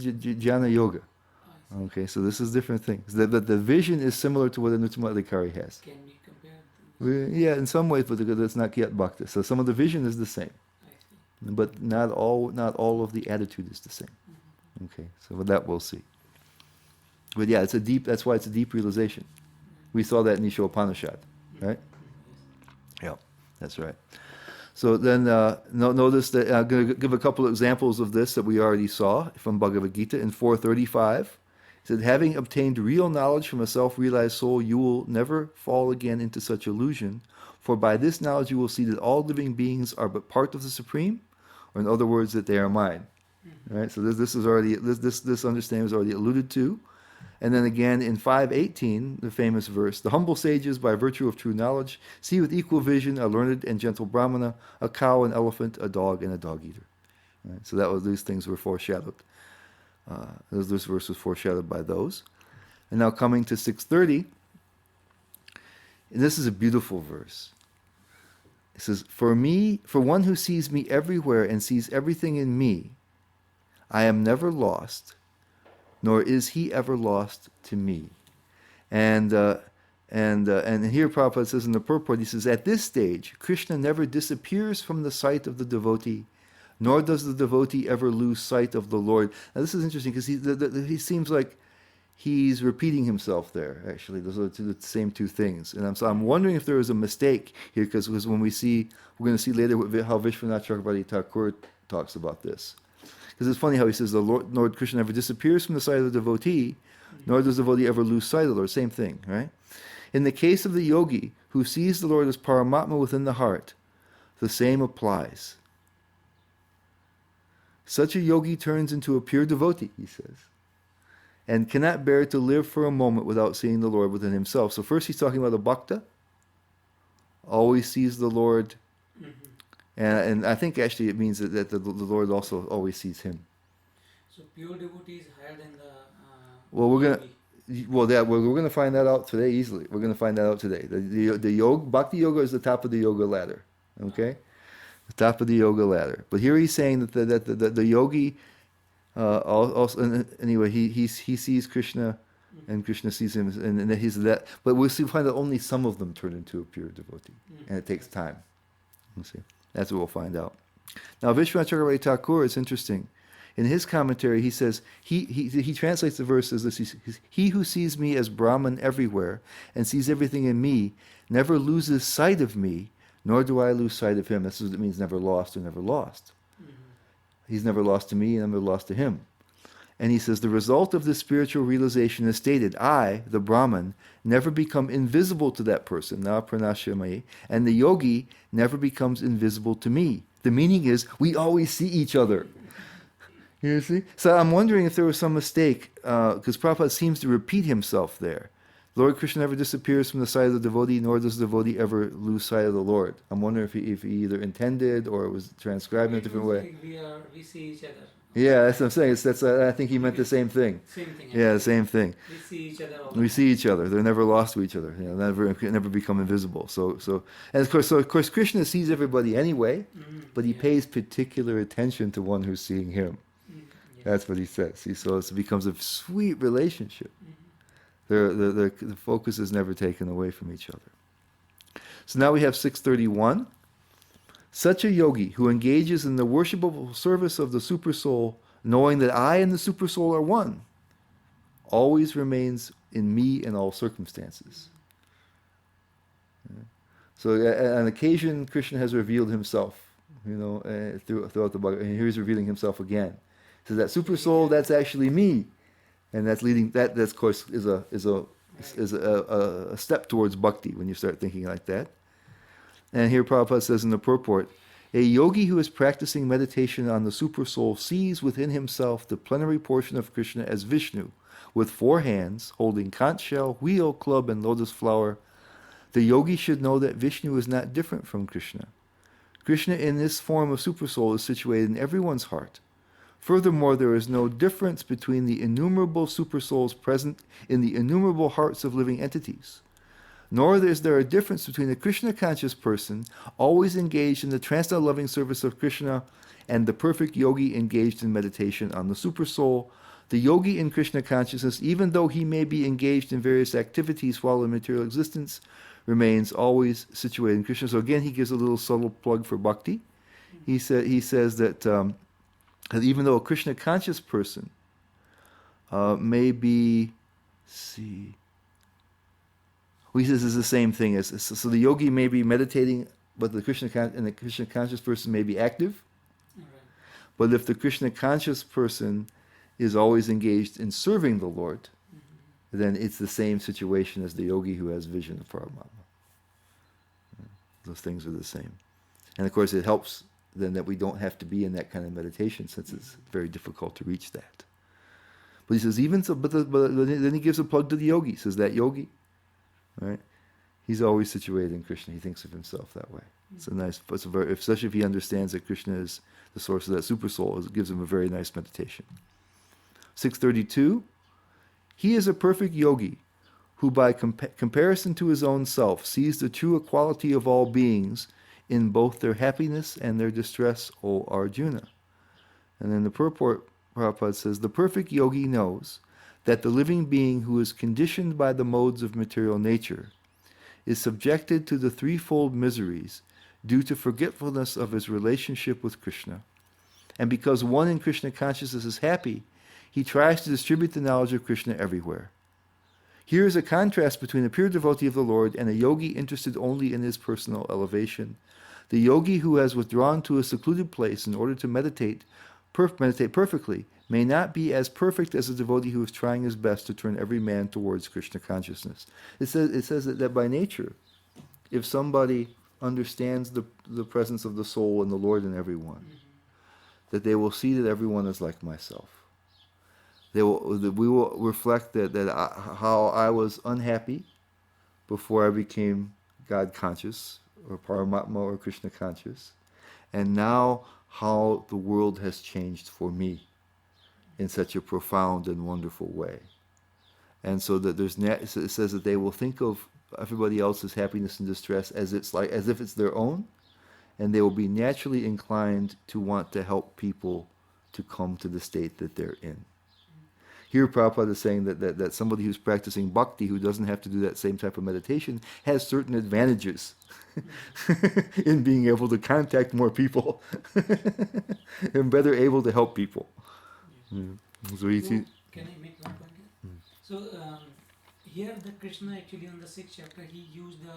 jnana yoga. Okay, so this is different things. The vision is similar to what an Uttama Adhikari has. Can we compare? Yeah, in some ways, but it's not yet bhakti. So some of the vision is the same, but not all of the attitude is the same. Okay, so that we'll see. But yeah, that's why it's a deep realization. We saw that in Isha Upanishad, right? Yeah, that's right. So then notice that I'm going to give a couple of examples of this that we already saw from Bhagavad Gita in 435. It said, having obtained real knowledge from a self-realized soul, you will never fall again into such illusion, for by this knowledge you will see that all living beings are but part of the Supreme, or in other words, that they are mine. Right? So this understanding is already alluded to. And then again in 5:18, the famous verse, the humble sages, by virtue of true knowledge, see with equal vision a learned and gentle brahmana, a cow, an elephant, a dog, and a dog-eater. Right? So these things were foreshadowed. This verse was foreshadowed by those. And now coming to 6:30, and this is a beautiful verse. It says, for one who sees me everywhere and sees everything in me, I am never lost, nor is he ever lost to me. And here Prabhupada says in the purport, he says, at this stage, Krishna never disappears from the sight of the devotee, nor does the devotee ever lose sight of the Lord. Now this is interesting because he seems like he's repeating himself there, actually. Those are the same two things. And I'm wondering if there was a mistake here, because when we're going to see later how Vishwanath Chakravarti Thakur talks about this. Because it's funny how he says the Lord Krishna never disappears from the sight of the devotee, nor does the devotee ever lose sight of the Lord. Same thing, right? In the case of the yogi who sees the Lord as Paramatma within the heart, the same applies. Such a yogi turns into a pure devotee, he says, and cannot bear to live for a moment without seeing the Lord within himself. So first he's talking about a bhakta, always sees the Lord. And I think actually it means that the Lord also always sees him. So pure devotee is higher than the. We're gonna find that out today easily. We're gonna find that out today. The yoga, bhakti yoga is the top of the yoga ladder. Okay, the top of the yoga ladder. But here he's saying that the yogi also anyway he sees Krishna, and Krishna sees him, and he's that. But we'll find that only some of them turn into a pure devotee, and it takes time. We'll see. That's what we'll find out. Now, Vishwanath Chakravarti Thakur, it's interesting. In his commentary, he says, he translates the verse as this, he who sees me as Brahman everywhere and sees everything in me never loses sight of me, nor do I lose sight of him. That's what it means, never lost or never lost. He's never lost to me and never lost to him. And he says, the result of this spiritual realization is stated, I, the Brahman, never become invisible to that person, na pranashyami, and the yogi never becomes invisible to me. The meaning is, we always see each other. You see? So I'm wondering if there was some mistake, because Prabhupada seems to repeat himself there. Lord Krishna never disappears from the sight of the devotee, nor does the devotee ever lose sight of the Lord. I'm wondering if he either intended or it was transcribed in a different way. Like we see each other. Yeah, that's what I'm saying. I think he meant the same thing. Same thing. Yeah, the same thing. We see each other. We see each other. They're never lost to each other. You know, never become invisible. And of course, Krishna sees everybody anyway, but he pays particular attention to one who's seeing him. That's what he says. See, so it becomes a sweet relationship. The focus is never taken away from each other. So now we have 631. Such a yogi who engages in the worshipable service of the Supersoul, knowing that I and the Supersoul are one, always remains in me in all circumstances. So on occasion, Krishna has revealed himself, throughout the Bhagavad, and here he's revealing himself again. So that Supersoul, that's actually me. And that's leading. That of course is a step towards bhakti when you start thinking like that. And here Prabhupada says in the purport, a yogi who is practicing meditation on the Supersoul sees within himself the plenary portion of Krishna as Vishnu, with 4 hands, holding conch shell, wheel, club, and lotus flower. The yogi should know that Vishnu is not different from Krishna. Krishna in this form of Supersoul is situated in everyone's heart. Furthermore, there is no difference between the innumerable supersouls present in the innumerable hearts of living entities. Nor is there a difference between the Krishna-conscious person, always engaged in the transcendental loving service of Krishna, and the perfect yogi engaged in meditation on the Supersoul. The yogi in Krishna consciousness, even though he may be engaged in various activities while in material existence, remains always situated in Krishna. So again, he gives a little subtle plug for bhakti. He says that even though a Krishna conscious person may be, he says it's the same thing as so the yogi may be meditating, but the Krishna conscious person may be active. But if the Krishna conscious person is always engaged in serving the Lord, then it's the same situation as the yogi who has vision of Paramatma. Those things are the same, and of course it helps then that we don't have to be in that kind of meditation, since it's very difficult to reach that. But he says, even so, but then he gives a plug to the yogi. He says that yogi, right? He's always situated in Krishna. He thinks of himself that way. It's a nice, especially if he understands that Krishna is the source of that Supersoul, it gives him a very nice meditation. 632. He is a perfect yogi who, by comparison to his own self, sees the true equality of all beings in both their happiness and their distress, O Arjuna. And then the purport, Prabhupada says, the perfect yogi knows that the living being who is conditioned by the modes of material nature is subjected to the threefold miseries due to forgetfulness of his relationship with Krishna. And because one in Krishna consciousness is happy, he tries to distribute the knowledge of Krishna everywhere. Here is a contrast between a pure devotee of the Lord and a yogi interested only in his personal elevation. The yogi who has withdrawn to a secluded place in order to meditate perfectly may not be as perfect as a devotee who is trying his best to turn every man towards Krishna consciousness. It says that by nature, if somebody understands the presence of the soul and the Lord in everyone, that they will see that everyone is like myself. We will reflect how I was unhappy before I became God conscious, or Paramatma, or Krishna conscious, and now how the world has changed for me in such a profound and wonderful way. And so that it says that they will think of everybody else's happiness and distress as if it's their own, and they will be naturally inclined to want to help people to come to the state that they're in. Here Prabhupada is saying that somebody who's practicing bhakti, who doesn't have to do that same type of meditation, has certain advantages in being able to contact more people and better able to help people. So can I make one point here? So here the Krishna actually on the 6th chapter, he used the,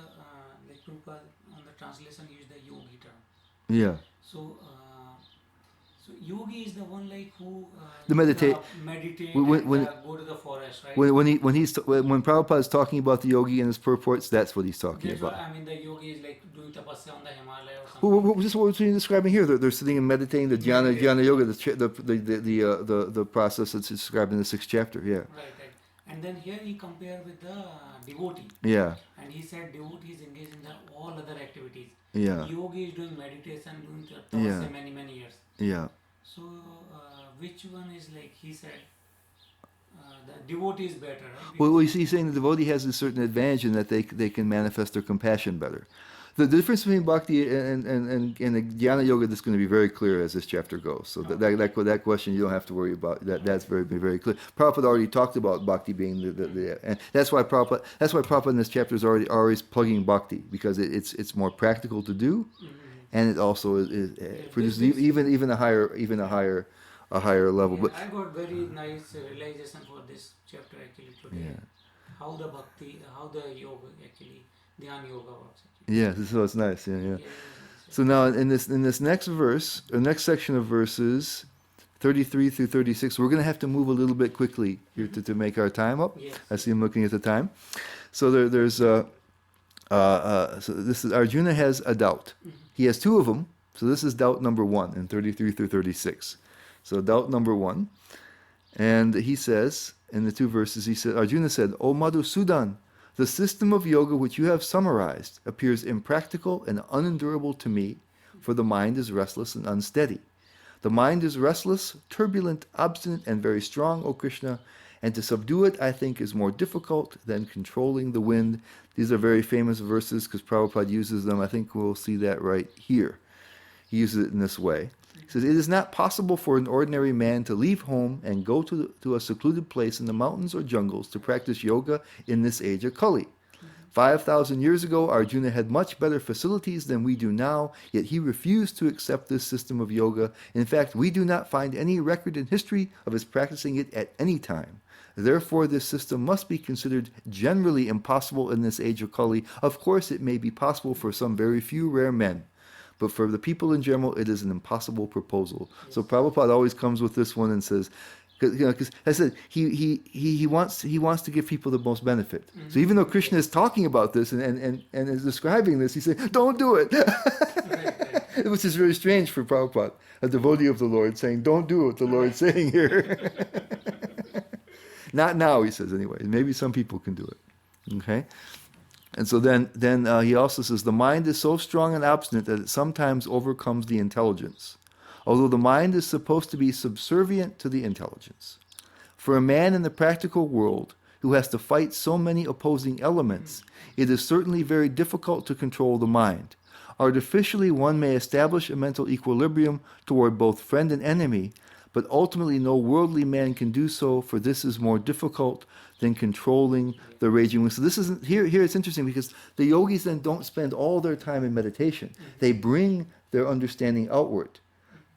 like Prabhupada on the translation used the yogi term. Yeah. So yogi is the one like who meditate when go to the forest, right? When Prabhupada is talking about the yogi in his purports, that's what he's talking about. I mean, the yogi is like doing tapasya on the Himalaya or something. Just what we're describing here. They're sitting and meditating the jnana yoga, the process that's described in the 6th chapter. Yeah. Right. And then here he compared with the devotee. Yeah. And he said devotee is engaged in all other activities. Yeah. Yogi is doing meditation, doing Yeah. tapasya many years. Yeah. So which one is like he said? The devotee is better, right? Well, he's saying the devotee has a certain advantage in that they can manifest their compassion better. The difference between bhakti and the jnana yoga is going to be very clear as this chapter goes. So that question you don't have to worry about. That's very clear. Prabhupada already talked about bhakti being the and that's why Prabhupada in this chapter is always plugging bhakti, because it's more practical to do, and it also produces even a higher level. Yeah, But I got very nice realization for this chapter actually today. Yeah. How the bhakti, how the yoga actually, dhyana yoga works. yeah, so it's nice. Yeah. Yeah, So now in this next verse, or next section of verses, 33 through 36, we're going to have to move a little bit quickly here to make our time up. Yes. I see him looking at the time. So there's so this is Arjuna has a doubt. He has two of them. So this is doubt number 1 in 33 through 36. So doubt number 1, and he says in the two verses, Arjuna said, "O Madhusudan, the system of yoga which you have summarized appears impractical and unendurable to me, for the mind is restless and unsteady. The mind is restless, turbulent, obstinate, and very strong, O Krishna, and to subdue it, I think, is more difficult than controlling the wind." These are very famous verses because Prabhupada uses them. I think we'll see that right here. He uses it in this way. He says, "It is not possible for an ordinary man to leave home and go to a secluded place in the mountains or jungles to practice yoga in this age of Kali. 5,000 years ago, Arjuna had much better facilities than we do now, yet he refused to accept this system of yoga. In fact, we do not find any record in history of his practicing it at any time. Therefore, this system must be considered generally impossible in this age of Kali. Of course, it may be possible for some very few rare men, but for the people in general, it is an impossible proposal." So Prabhupada always comes with this one and says, because I said he wants to give people the most benefit. So even though Krishna is talking about this and is describing this, he said, "Don't do it," which is very strange for Prabhupada, a devotee of the Lord, saying, "Don't do what the Lord's saying here." Not now, he says. Anyway, maybe some people can do it. Okay. And so then he also says, "The mind is so strong and obstinate that it sometimes overcomes the intelligence, although the mind is supposed to be subservient to the intelligence. For a man in the practical world who has to fight so many opposing elements, it is certainly very difficult to control the mind. Artificially, one may establish a mental equilibrium toward both friend and enemy, but ultimately no worldly man can do so, for this is more difficult than controlling the raging wind." So this isn't here it's interesting because the yogis then don't spend all their time in meditation. They bring their understanding outward.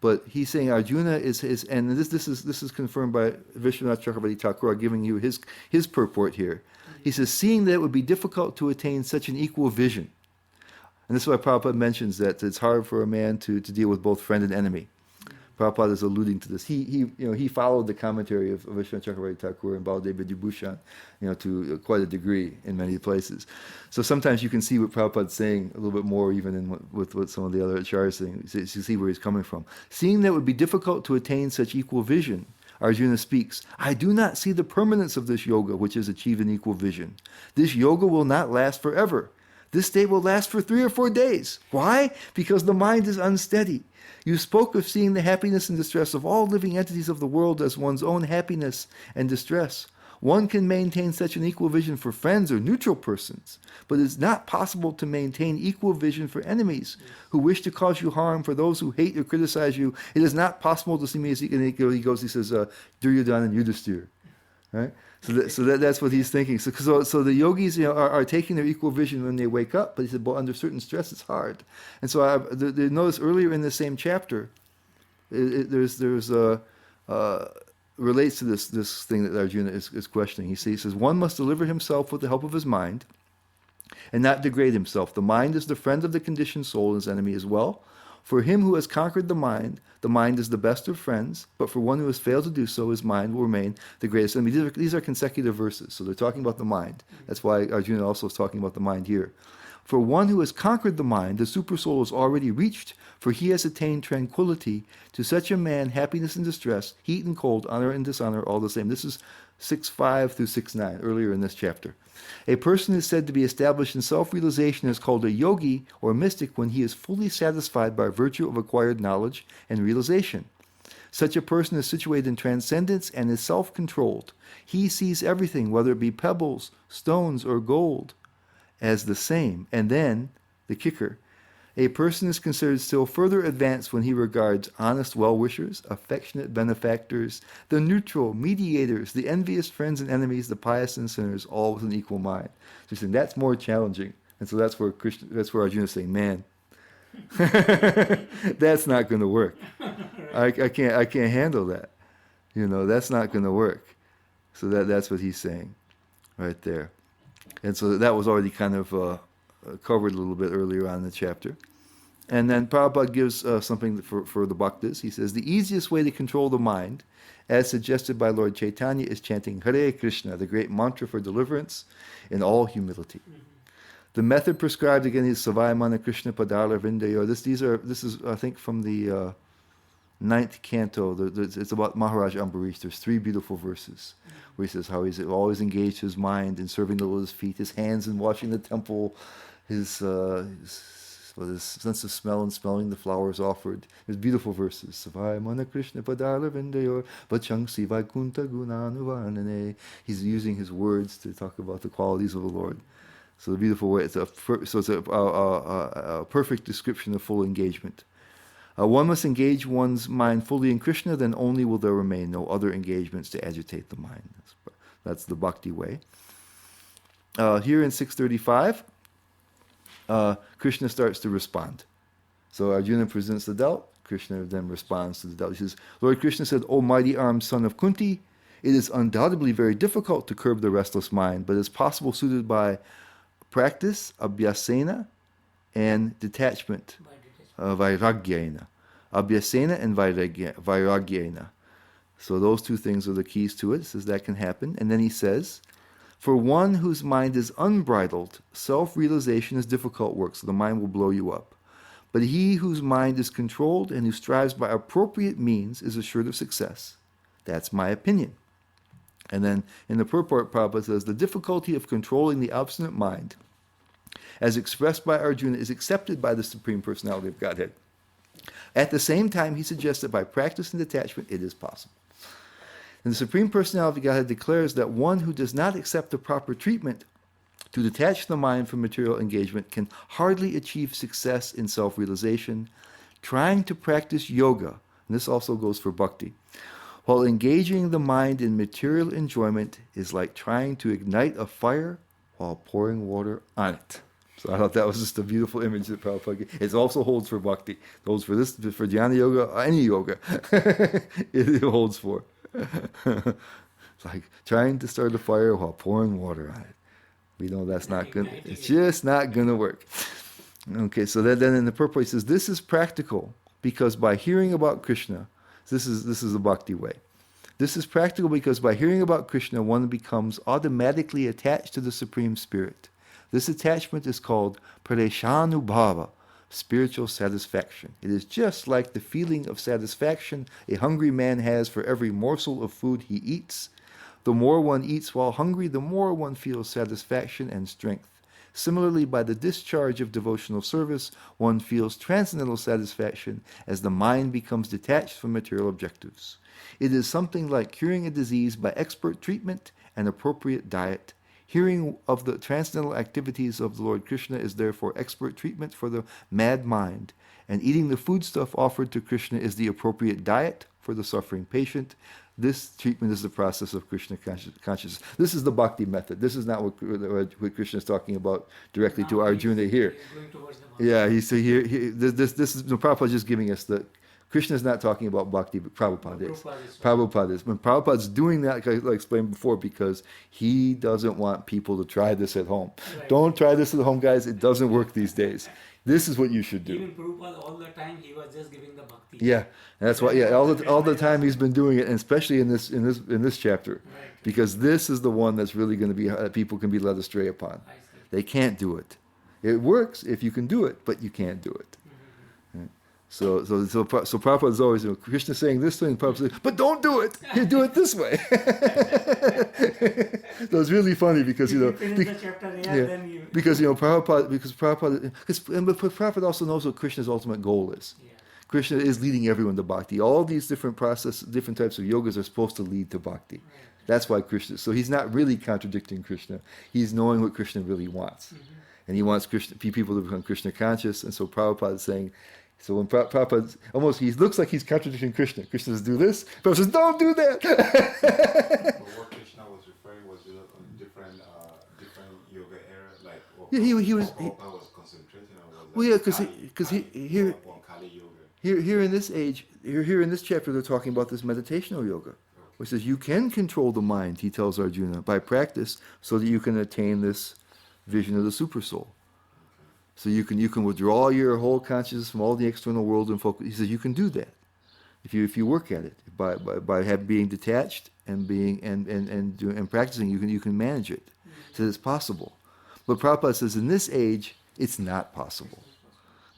But he's saying Arjuna is and this is confirmed by Vishwanath Chakravarti Thakur, giving you his purport here. He says, "Seeing that it would be difficult to attain such an equal vision." And this is why Prabhupada mentions that it's hard for a man to deal with both friend and enemy. Prabhupada is alluding to this. He followed the commentary of Vishwanath Chakravarti Thakur and Baladev Vidyabhushan, to quite a degree in many places. So sometimes you can see what Prabhupada's saying a little bit more even with what some of the other acharyas are saying. You see where he's coming from. "Seeing that it would be difficult to attain such equal vision," Arjuna speaks, "I do not see the permanence of this yoga which has achieved an equal vision. This yoga will not last forever. This state will last for 3 or 4 days. Why? Because the mind is unsteady. You spoke of seeing the happiness and distress of all living entities of the world as one's own happiness and distress. One can maintain such an equal vision for friends or neutral persons, but it is not possible to maintain equal vision for enemies who wish to cause you harm, for those who hate or criticize you. It is not possible to see me as he says, Duryodhana and Yudhisthira. Right? So that's what he's thinking. So the yogis are taking their equal vision when they wake up, but he said, well, under certain stress, it's hard. And so notice earlier in the same chapter, relates to this thing that Arjuna is questioning. He says, "One must deliver himself with the help of his mind and not degrade himself. The mind is the friend of the conditioned soul and his enemy as well. For him who has conquered the mind is the best of friends, but for one who has failed to do so, his mind will remain the greatest enemy." These are consecutive verses, so they're talking about the mind. That's why Arjuna also is talking about the mind here. "For one who has conquered the mind, the supersoul is already reached, for he has attained tranquility. To such a man, happiness and distress, heat and cold, honor and dishonor, all the same." This is 6:5 through 6:9, earlier in this chapter. A person is said to be established in self-realization is called a yogi or mystic when he is fully satisfied by virtue of acquired knowledge and realization. Such a person is situated in transcendence and is self-controlled. He sees everything, whether it be pebbles, stones, or gold, as the same. And then, the kicker, a person is considered still further advanced when he regards honest well-wishers, affectionate benefactors, the neutral mediators, the envious friends and enemies, the pious and sinners, all with an equal mind. So he's saying that's more challenging. And so that's where Arjuna is saying, man, that's not going to work. I can't handle that. That's not going to work. So that's what he's saying right there. And so that was already kind of covered a little bit earlier on in the chapter. And then Prabhupada gives something for the bhaktas. He says, the easiest way to control the mind, as suggested by Lord Chaitanya, is chanting Hare Krishna, the great mantra for deliverance in all humility. Mm-hmm. The method prescribed again is Savayamana Krishna Padala Vindayo. This is I think from the 9th canto. It's about Maharaj Ambarish. There's 3 beautiful verses where he says how he's always engaged his mind in serving the Lord's feet, his hands in washing the temple, his sense of smell and smelling the flowers offered. There's beautiful verses. Savayamana Krishna Padala Vindayo Vachangsi Vaikunta Gunanuvarnane. He's using his words to talk about the qualities of the Lord. So the beautiful way, it's a perfect description of full engagement. One must engage one's mind fully in Krishna, then only will there remain no other engagements to agitate the mind. That's the bhakti way. Here in 635, Krishna starts to respond. So Arjuna presents the doubt, Krishna then responds to the doubt. He says, Lord Krishna said, O mighty-armed son of Kunti, it is undoubtedly very difficult to curb the restless mind, but is possible suited by practice, abhyasena, and detachment, vairagyena. Abhyasena and vairagyena. So those 2 things are the keys to it. He says that can happen. And then he says, for one whose mind is unbridled, self-realization is difficult work, so the mind will blow you up. But he whose mind is controlled and who strives by appropriate means is assured of success. That's my opinion. And then in the purport, Prabhupada says, the difficulty of controlling the obstinate mind, as expressed by Arjuna, is accepted by the Supreme Personality of Godhead. At the same time, he suggests that by practice and detachment, it is possible. And the Supreme Personality of Godhead declares that one who does not accept the proper treatment to detach the mind from material engagement can hardly achieve success in self-realization. Trying to practice yoga, and this also goes for bhakti, while engaging the mind in material enjoyment is like trying to ignite a fire while pouring water on it. So I thought that was just a beautiful image that Prabhupada gave. It also holds for bhakti. It holds for this, for jnana yoga, any yoga. it holds for. It's like trying to start a fire while pouring water on it. We know that's not good. It's just not going to work. Okay, so then in the purport he says, this is practical because by hearing about Krishna, this is the bhakti way. This is practical because by hearing about Krishna, one becomes automatically attached to the Supreme Spirit. This attachment is called pareshanubhava, spiritual satisfaction. It is just like the feeling of satisfaction a hungry man has for every morsel of food he eats. The more one eats while hungry, the more one feels satisfaction and strength. Similarly, by the discharge of devotional service, one feels transcendental satisfaction as the mind becomes detached from material objectives. It is something like curing a disease by expert treatment and appropriate diet. Hearing of the transcendental activities of the Lord Krishna is therefore expert treatment for the mad mind, and eating the foodstuff offered to Krishna is the appropriate diet for the suffering patient. This treatment is the process of Krishna consciousness. This is the bhakti method. This is not what Krishna is talking about directly to Arjuna here. Yeah, this is Prabhupada is just giving us the. Krishna is not talking about bhakti, but Prabhupada is. Prabhupada is. When Prabhupada's doing that, like I explained before, because he doesn't want people to try this at home. Right. Don't try this at home, guys. It doesn't work these days. This is what you should do. Even Prabhupada, all the time, he was just giving the bhakti. Yeah, that's why. Yeah, all the time he's been doing it, and especially in this chapter, right. Because this is the one that's really going to be people can be led astray upon. They can't do it. It works if you can do it, but you can't do it. Mm-hmm. Right. So Prabhupada is always, Krishna saying this thing, Prabhupada says, but don't do it. You do it this way. So it's really funny because If you finish the chapter here, then you. because Prabhupada also knows what Krishna's ultimate goal is. Yeah. Krishna is leading everyone to bhakti. All these different different types of yogas are supposed to lead to bhakti. Right. That's why Krishna. So he's not really contradicting Krishna. He's knowing what Krishna really wants, and he wants people to become Krishna conscious. And so Prabhupada is saying. So when Prabhupada almost he looks like he's contradicting Krishna. Krishna says, "Do this." Prabhupada says, "Don't do that." But what Krishna was referring was different yoga era, like what He was. Prabhupada was concentrating on was Well, yeah, because here Kali yoga. here in this age, here in this chapter, they're talking about this meditational yoga, which says you can control the mind. He tells Arjuna by practice, so that you can attain this vision of the super soul. So you can withdraw your whole consciousness from all the external world and focus. He says you can do that if you work at it by being detached and practicing. You can manage it. So it's possible. But Prabhupada says in this age it's not possible.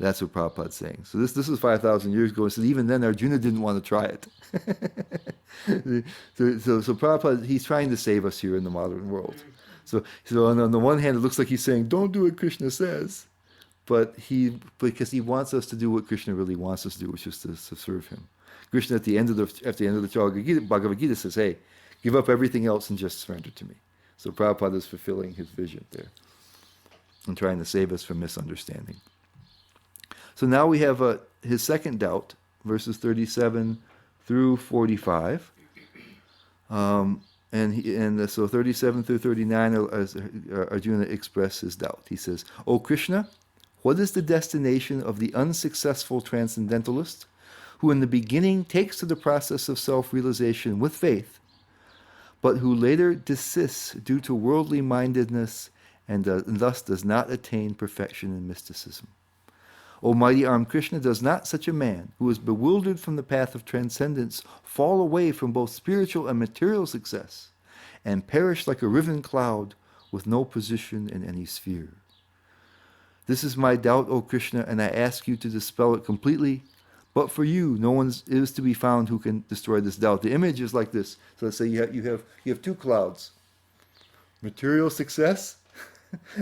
That's what Prabhupada's saying. So this is 5,000 years ago. So even then Arjuna didn't want to try it. so Prabhupada, he's trying to save us here in the modern world. So on the one hand it looks like he's saying don't do what Krishna says. But because he wants us to do what Krishna really wants us to do, which is to serve him. Krishna at the end of the Bhagavad Gita says, "Hey, give up everything else and just surrender to me." So Prabhupada is fulfilling his vision there and trying to save us from misunderstanding. So now we have his second doubt, verses 37 through 45. So 37 through 39, Arjuna expresses his doubt. He says, "O Krishna, what is the destination of the unsuccessful transcendentalist who in the beginning takes to the process of self-realization with faith, but who later desists due to worldly mindedness and thus does not attain perfection in mysticism? O mighty armed Krishna, does not such a man, who is bewildered from the path of transcendence, fall away from both spiritual and material success, and perish like a riven cloud with no position in any sphere? This is my doubt, O Krishna, and I ask you to dispel it completely. But for you, no one is to be found who can destroy this doubt." The image is like this. So let's say you have two clouds: material success,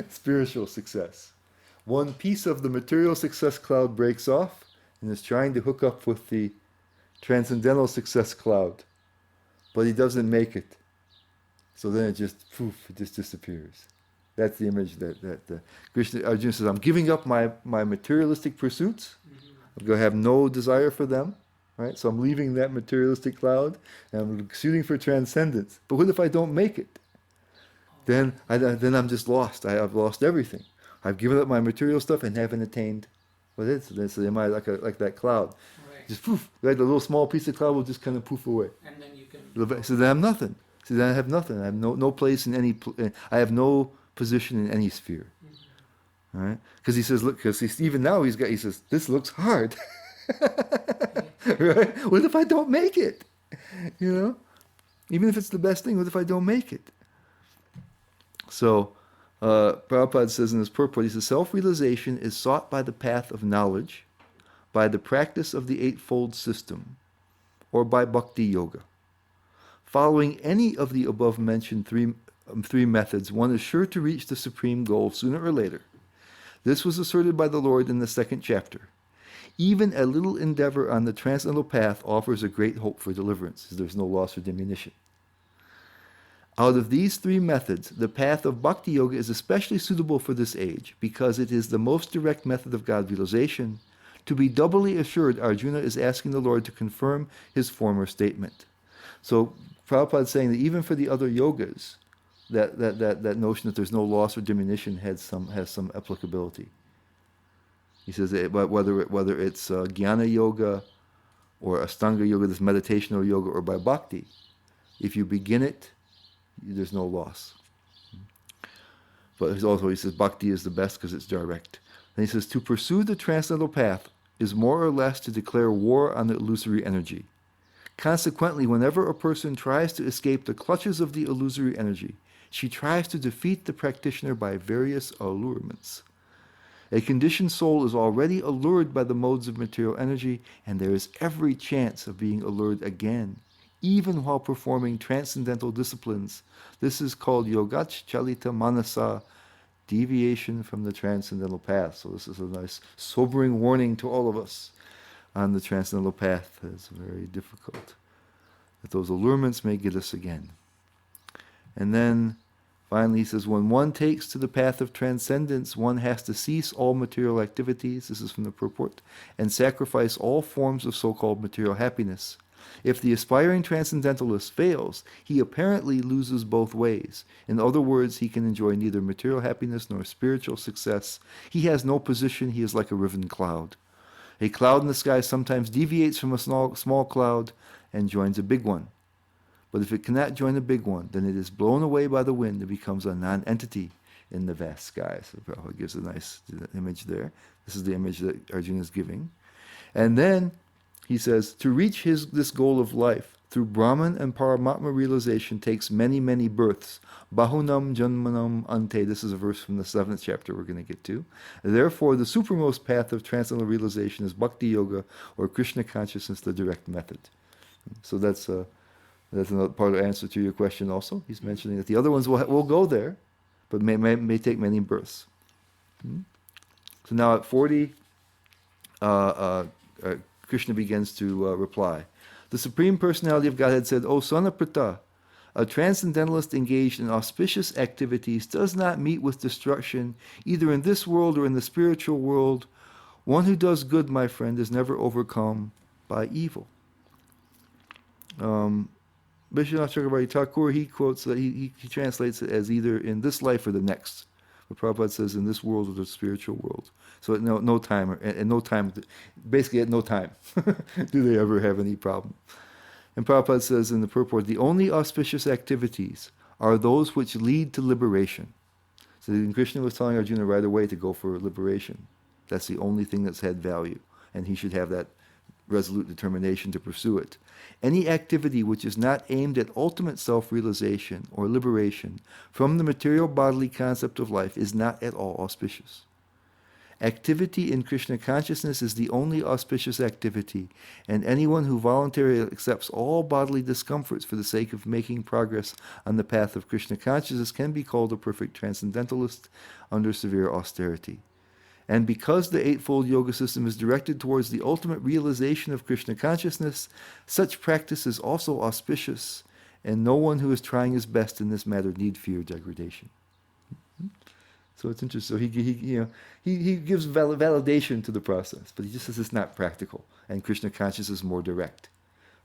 spiritual success. One piece of the material success cloud breaks off and is trying to hook up with the transcendental success cloud, but he doesn't make it. So then it just disappears. That's the image that Krishna Arjuna says, "I'm giving up my materialistic pursuits. I'm going to have no desire for them, right? So I'm leaving that materialistic cloud and I'm shooting for transcendence. But what if I don't make it? Then I'm just lost. I've lost everything. I've given up my material stuff and haven't attained what it is. So am I like that cloud? Right. Just poof, like the little small piece of cloud will just kind of poof away. And then you can. So then I'm nothing. So then I have nothing. I have no place in any. I have no position in any sphere. Right? Because he says, look, because even now he says, this looks hard. Right? What if I don't make it? You know? Even if it's the best thing, what if I don't make it? So, Prabhupada says in his purport, he says, self-realization is sought by the path of knowledge, by the practice of the eightfold system, or by bhakti yoga. Following any of the above-mentioned three methods, one is sure to reach the supreme goal sooner or later. This was asserted by the Lord in the second chapter. Even a little endeavor on the transcendental path offers a great hope for deliverance. There's no loss or diminution. Out of these three methods, the path of bhakti yoga is especially suitable for this age because it is the most direct method of God realization. To be doubly assured, Arjuna is asking the Lord to confirm his former statement. So Prabhupada is saying that even for the other yogas, that notion that there's no loss or diminution has some applicability. He says that whether it's jnana yoga or astanga yoga, this meditational yoga, or by bhakti, if you begin it, there's no loss. But he says bhakti is the best because it's direct. Then he says to pursue the transcendental path is more or less to declare war on the illusory energy. Consequently, whenever a person tries to escape the clutches of the illusory energy, she tries to defeat the practitioner by various allurements. A conditioned soul is already allured by the modes of material energy, and there is every chance of being allured again, even while performing transcendental disciplines. This is called yogach chalita manasa, deviation from the transcendental path. So this is a nice sobering warning to all of us on the transcendental path. It's very difficult, that those allurements may get us again. And then finally he says, when one takes to the path of transcendence, one has to cease all material activities, this is from the purport, and sacrifice all forms of so-called material happiness. If the aspiring transcendentalist fails, he apparently loses both ways. In other words, he can enjoy neither material happiness nor spiritual success. He has no position, he is like a riven cloud. A cloud in the sky sometimes deviates from a small cloud and joins a big one. But if it cannot join a big one, then it is blown away by the wind and becomes a non-entity in the vast sky. So Prabhupada gives a nice image there. This is the image that Arjuna is giving. And then he says, to reach this goal of life through Brahman and Paramatma realization takes many, many births. Bahunam janmanam ante. This is a verse from the 7th chapter we're going to get to. Therefore, the supermost path of transcendental realization is Bhakti Yoga, or Krishna consciousness, the direct method. So that's another part of the answer to your question also. He's mentioning that the other ones will go there, but may take many births. So now at 40, Krishna begins to reply. The Supreme Personality of Godhead said, O son of Pritha, a transcendentalist engaged in auspicious activities does not meet with destruction either in this world or in the spiritual world. One who does good, my friend, is never overcome by evil. Vishwanath Chakravarti Thakur, he quotes that he translates it as either in this life or the next. But Prabhupada says in this world or the spiritual world. So at no time, basically at no time do they ever have any problem. And Prabhupada says in the purport, the only auspicious activities are those which lead to liberation. So Krishna was telling Arjuna right away to go for liberation. That's the only thing that's had value. And he should have that resolute determination to pursue it. Any activity which is not aimed at ultimate self-realization or liberation from the material bodily concept of life is not at all auspicious. Activity in Krishna consciousness is the only auspicious activity, and anyone who voluntarily accepts all bodily discomforts for the sake of making progress on the path of Krishna consciousness can be called a perfect transcendentalist under severe austerity. And because the Eightfold Yoga system is directed towards the ultimate realization of Krishna consciousness, such practice is also auspicious, and no one who is trying his best in this matter need fear degradation. So it's interesting. So he gives validation to the process, but he just says it's not practical, and Krishna consciousness is more direct.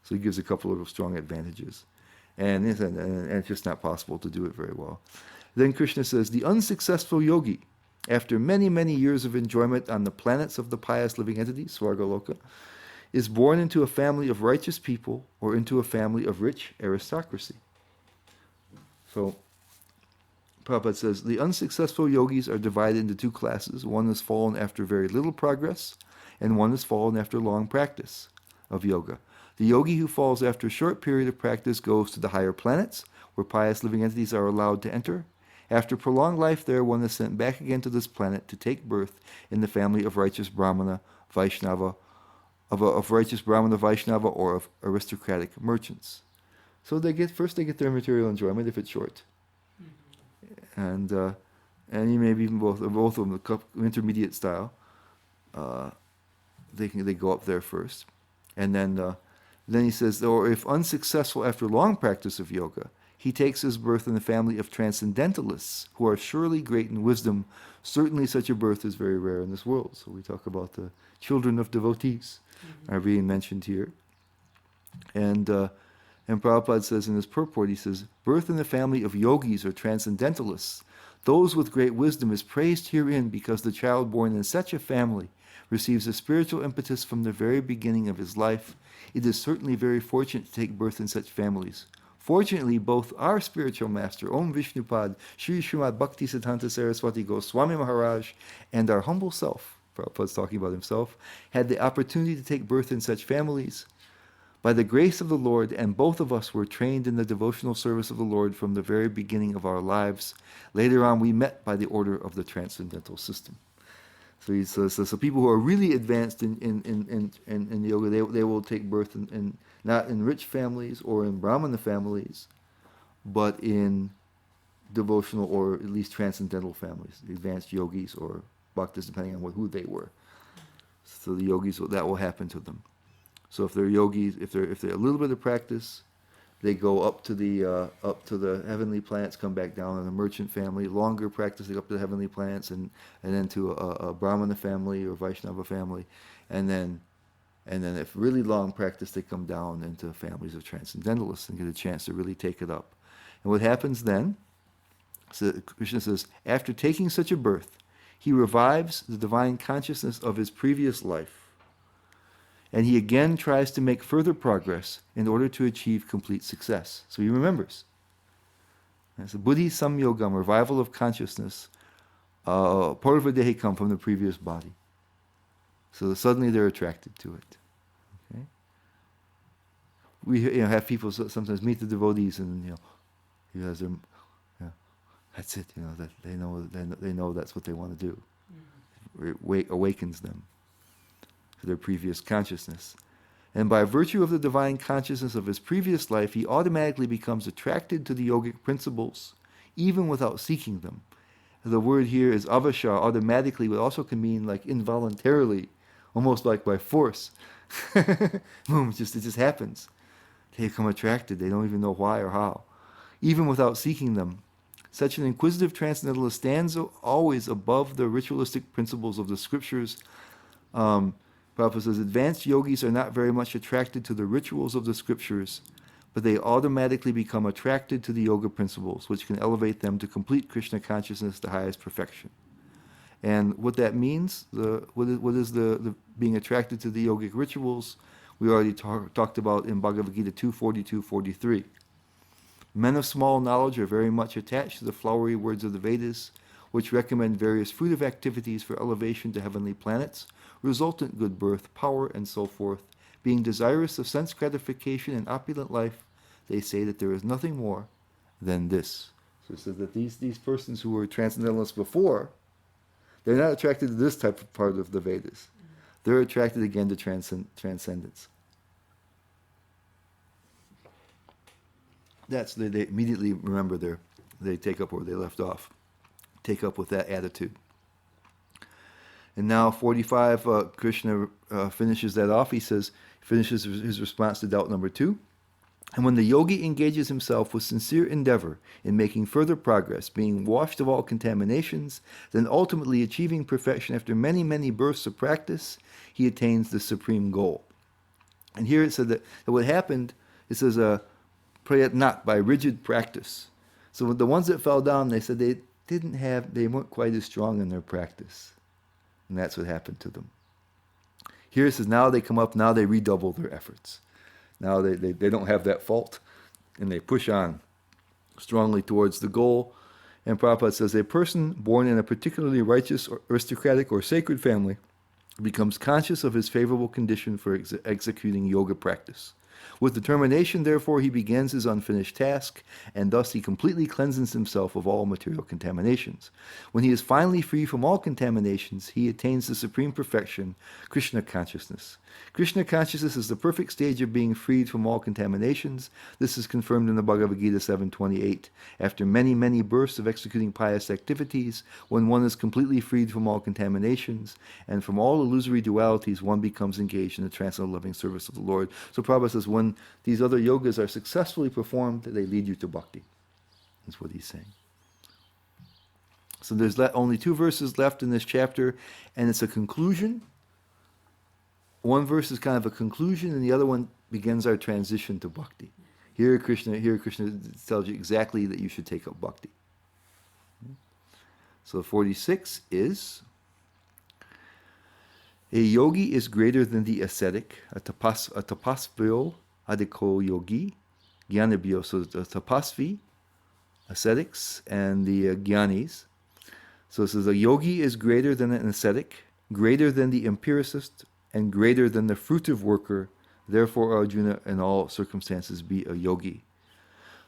So he gives a couple of strong advantages, and it's just not possible to do it very well. Then Krishna says, the unsuccessful yogi, after many, many years of enjoyment on the planets of the pious living entities, Svargaloka, is born into a family of righteous people or into a family of rich aristocracy. So Prabhupada says, the unsuccessful yogis are divided into two classes. One has fallen after very little progress, and one has fallen after long practice of yoga. The yogi who falls after a short period of practice goes to the higher planets, where pious living entities are allowed to enter. After prolonged life there, one is sent back again to this planet to take birth in the family of righteous Brahmana, Vaishnava, of righteous Brahmana, Vaishnava, or of aristocratic merchants. So they get their material enjoyment if it's short. And you maybe even both of them, the intermediate style, they go up there first, and then he says, or if unsuccessful after long practice of yoga, he takes his birth in the family of transcendentalists who are surely great in wisdom. Certainly, such a birth is very rare in this world. So we talk about the children of devotees are being mentioned here, and Prabhupada says in his purport, he says, birth in the family of yogis or transcendentalists, those with great wisdom, is praised herein because the child born in such a family receives a spiritual impetus from the very beginning of his life. It is certainly very fortunate to take birth in such families. Fortunately, both our spiritual master, Om Vishnupad, Sri Srimad Bhakti Siddhanta Saraswati Goswami Maharaj, and our humble self, Prabhupada's talking about himself, had the opportunity to take birth in such families. By the grace of the Lord, and both of us were trained in the devotional service of the Lord from the very beginning of our lives. Later on, we met by the order of the transcendental system. So people who are really advanced in yoga, they will take birth in not in rich families or in Brahmana families, but in devotional or at least transcendental families, the advanced yogis or bhaktas, depending on who they were. So the yogis, that will happen to them. So if they're yogis, if they're a little bit of practice, they go up to the heavenly planets, come back down in a merchant family. Longer practice, they go up to the heavenly planets, and then to a Brahmana family or Vaishnava family, and then if really long practice, they come down into families of transcendentalists and get a chance to really take it up. And what happens then? So Krishna says, after taking such a birth, he revives the divine consciousness of his previous life, and he again tries to make further progress in order to achieve complete success. So he remembers. That's a buddhi samyogam, revival of consciousness, purva dehikam, from the previous body. So suddenly they're attracted to it. Okay? We have people sometimes meet the devotees, and he has their, that's it. That they know that's what they want to do. It awakens them to their previous consciousness. And by virtue of the divine consciousness of his previous life, he automatically becomes attracted to the yogic principles, even without seeking them. The word here is avasha, automatically, but also can mean like involuntarily, almost like by force. Boom, it just happens. They become attracted. They don't even know why or how. Even without seeking them. Such an inquisitive transcendentalist stands always above the ritualistic principles of the scriptures. Prabhupada says, advanced yogis are not very much attracted to the rituals of the scriptures, but they automatically become attracted to the yoga principles, which can elevate them to complete Krishna consciousness, the highest perfection. And what that means, what is the being attracted to the yogic rituals, we already talked about in Bhagavad Gita 2:42-43. Men of small knowledge are very much attached to the flowery words of the Vedas, which recommend various fruitive activities for elevation to heavenly planets, resultant good birth, power, and so forth. Being desirous of sense gratification and opulent life, they say that there is nothing more than this. So it says that these persons who were transcendentalists before, they're not attracted to this type of part of the Vedas. They're attracted again to transcendence. They immediately remember they take up where they left off. Take up with that attitude. And now 45, Krishna finishes that off. He finishes his response to doubt number 2. And when the yogi engages himself with sincere endeavor in making further progress, being washed of all contaminations, then ultimately achieving perfection after many, many births of practice, he attains the supreme goal. And here it said that what happened, it says, prayatnat, by rigid practice. So the ones that fell down, they said they weren't quite as strong in their practice. And that's what happened to them. Here it says, now they come up, now they redouble their efforts. Now they don't have that fault, and they push on strongly towards the goal. And Prabhupada says, a person born in a particularly righteous, or aristocratic, or sacred family becomes conscious of his favorable condition for executing yoga practice. With determination, therefore, he begins his unfinished task, and thus he completely cleanses himself of all material contaminations. When he is finally free from all contaminations, he attains the supreme perfection, Krishna consciousness. Krishna consciousness is the perfect stage of being freed from all contaminations. This is confirmed in the Bhagavad Gita 7:28. After many, many births of executing pious activities, when one is completely freed from all contaminations, and from all illusory dualities, one becomes engaged in the transcendental loving service of the Lord. So Prabhupada says, when these other yogas are successfully performed, they lead you to bhakti. That's what he's saying. So there's only 2 verses left in this chapter, and it's a conclusion. One verse is kind of a conclusion, and the other one begins our transition to bhakti. Here Krishna tells you exactly that you should take up bhakti. So 46 is, a yogi is greater than the ascetic, a tapasvyo adhiko yogi, jnanabhyo. So the tapasvi, ascetics, and the jnanis. So it says a yogi is greater than an ascetic, greater than the empiricist, and greater than the fruitive worker. Therefore, Arjuna, in all circumstances, be a yogi.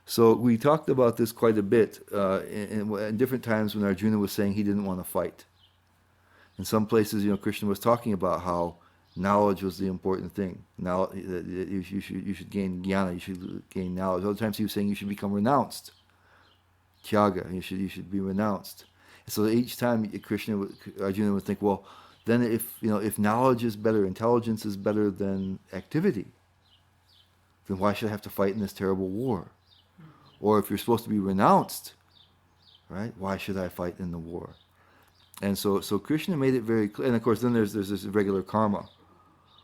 So we talked about this quite a bit in different times when Arjuna was saying he didn't want to fight. In some places, Krishna was talking about how knowledge was the important thing. Now, you should gain jnana, you should gain knowledge. Other times he was saying you should become renounced. Tyaga, you should be renounced. And so each time Arjuna would think, well, then if knowledge is better, intelligence is better than activity, then why should I have to fight in this terrible war? Or if you're supposed to be renounced, right? Why should I fight in the war? And so Krishna made it very clear. And of course, then there's this regular karma,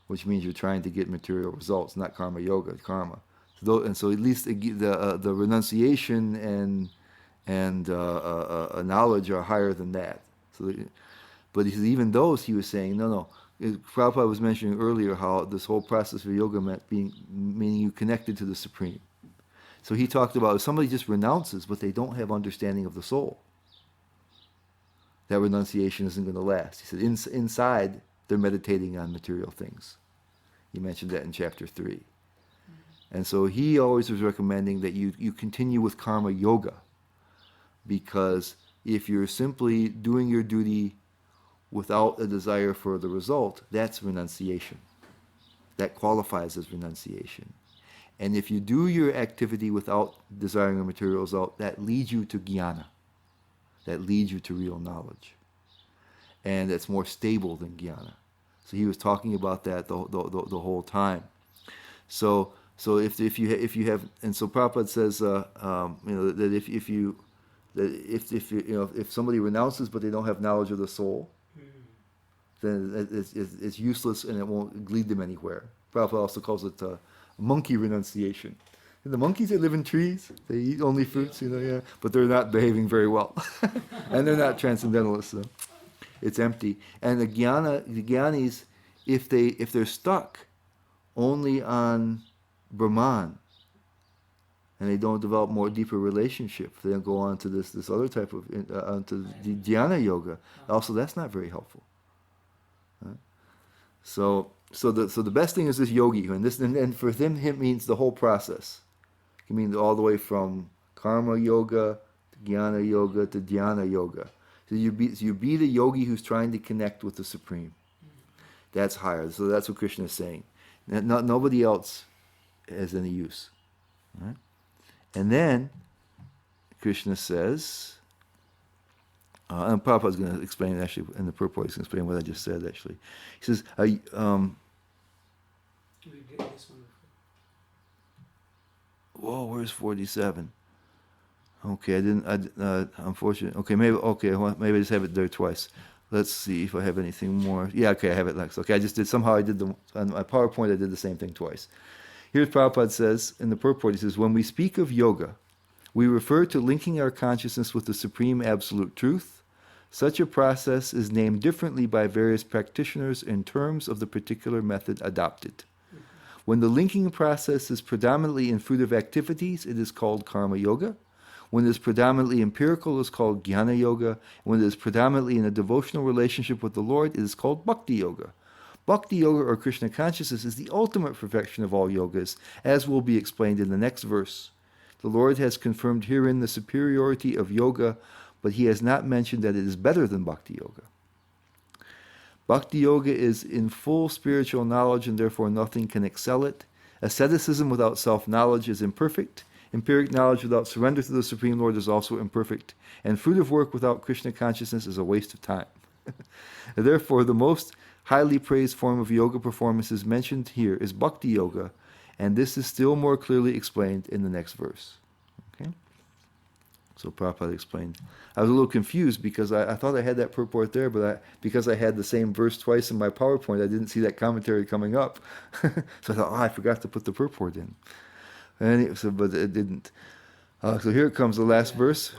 which means you're trying to get material results, not karma yoga, karma. So at least the renunciation and knowledge are higher than that. But even those, he was saying, no. Prabhupada was mentioning earlier how this whole process of yoga meaning you connected to the Supreme. So he talked about if somebody just renounces, but they don't have understanding of the soul, that renunciation isn't going to last. He said inside they're meditating on material things. He mentioned that in chapter 3. And so he always was recommending that you continue with karma yoga, because if you're simply doing your duty without a desire for the result, that's renunciation. That qualifies as renunciation. And if you do your activity without desiring a material result, that leads you to jnana. That leads you to real knowledge. And it's more stable than jnana. So he was talking about that the whole time. So if you have, and so Prabhupada says that if somebody renounces but they don't have knowledge of the soul, then it's useless and it won't lead them anywhere. Prabhupada also calls it monkey renunciation. And the monkeys, they live in trees, they eat only fruits, but they're not behaving very well. And they're not transcendentalists, so it's empty. And the jnanis, if they're stuck only on Brahman, and they don't develop more deeper relationship, they don't go on to this other type of, onto the dhyana yoga, also that's not very helpful. So the best thing is this yogi, and for him it means the whole process. It means all the way from karma yoga to jnana yoga to dhyana yoga. So you be the yogi who's trying to connect with the Supreme. That's higher. So that's what Krishna is saying. Nobody else has any use. Right? And then Krishna says, and Prabhupada's going to explain actually in the purport. He's going to explain what I just said actually. He says, We did this one before. whoa, where's 47? Okay, I didn't. Unfortunately. Okay, maybe I just have it there twice. Let's see if I have anything more. Yeah, okay, I have it next. Okay, I just did. Somehow I did on my PowerPoint. I did the same thing twice. Here's Prabhupada says in the purport. He says, when we speak of yoga, we refer to linking our consciousness with the Supreme Absolute Truth. Such a process is named differently by various practitioners in terms of the particular method adopted. When the linking process is predominantly in fruitive activities, it is called karma yoga. When it is predominantly empirical, it is called jnana yoga. When it is predominantly in a devotional relationship with the Lord, it is called bhakti yoga. Bhakti yoga, or Krishna consciousness, is the ultimate perfection of all yogas, as will be explained in the next verse. The Lord has confirmed herein the superiority of yoga, but he has not mentioned that it is better than bhakti yoga. Bhakti yoga is in full spiritual knowledge, and therefore nothing can excel it. Asceticism without self-knowledge is imperfect. Empiric knowledge without surrender to the Supreme Lord is also imperfect. And fruitive work without Krishna consciousness is a waste of time. Therefore, the most highly praised form of yoga performances mentioned here is bhakti yoga, and this is still more clearly explained in the next verse. Okay? So Prabhupada explained. I was a little confused because I thought I had that purport there, but because I had the same verse twice in my PowerPoint, I didn't see that commentary coming up. So I thought, I forgot to put the purport in. But it didn't. So here comes the last verse.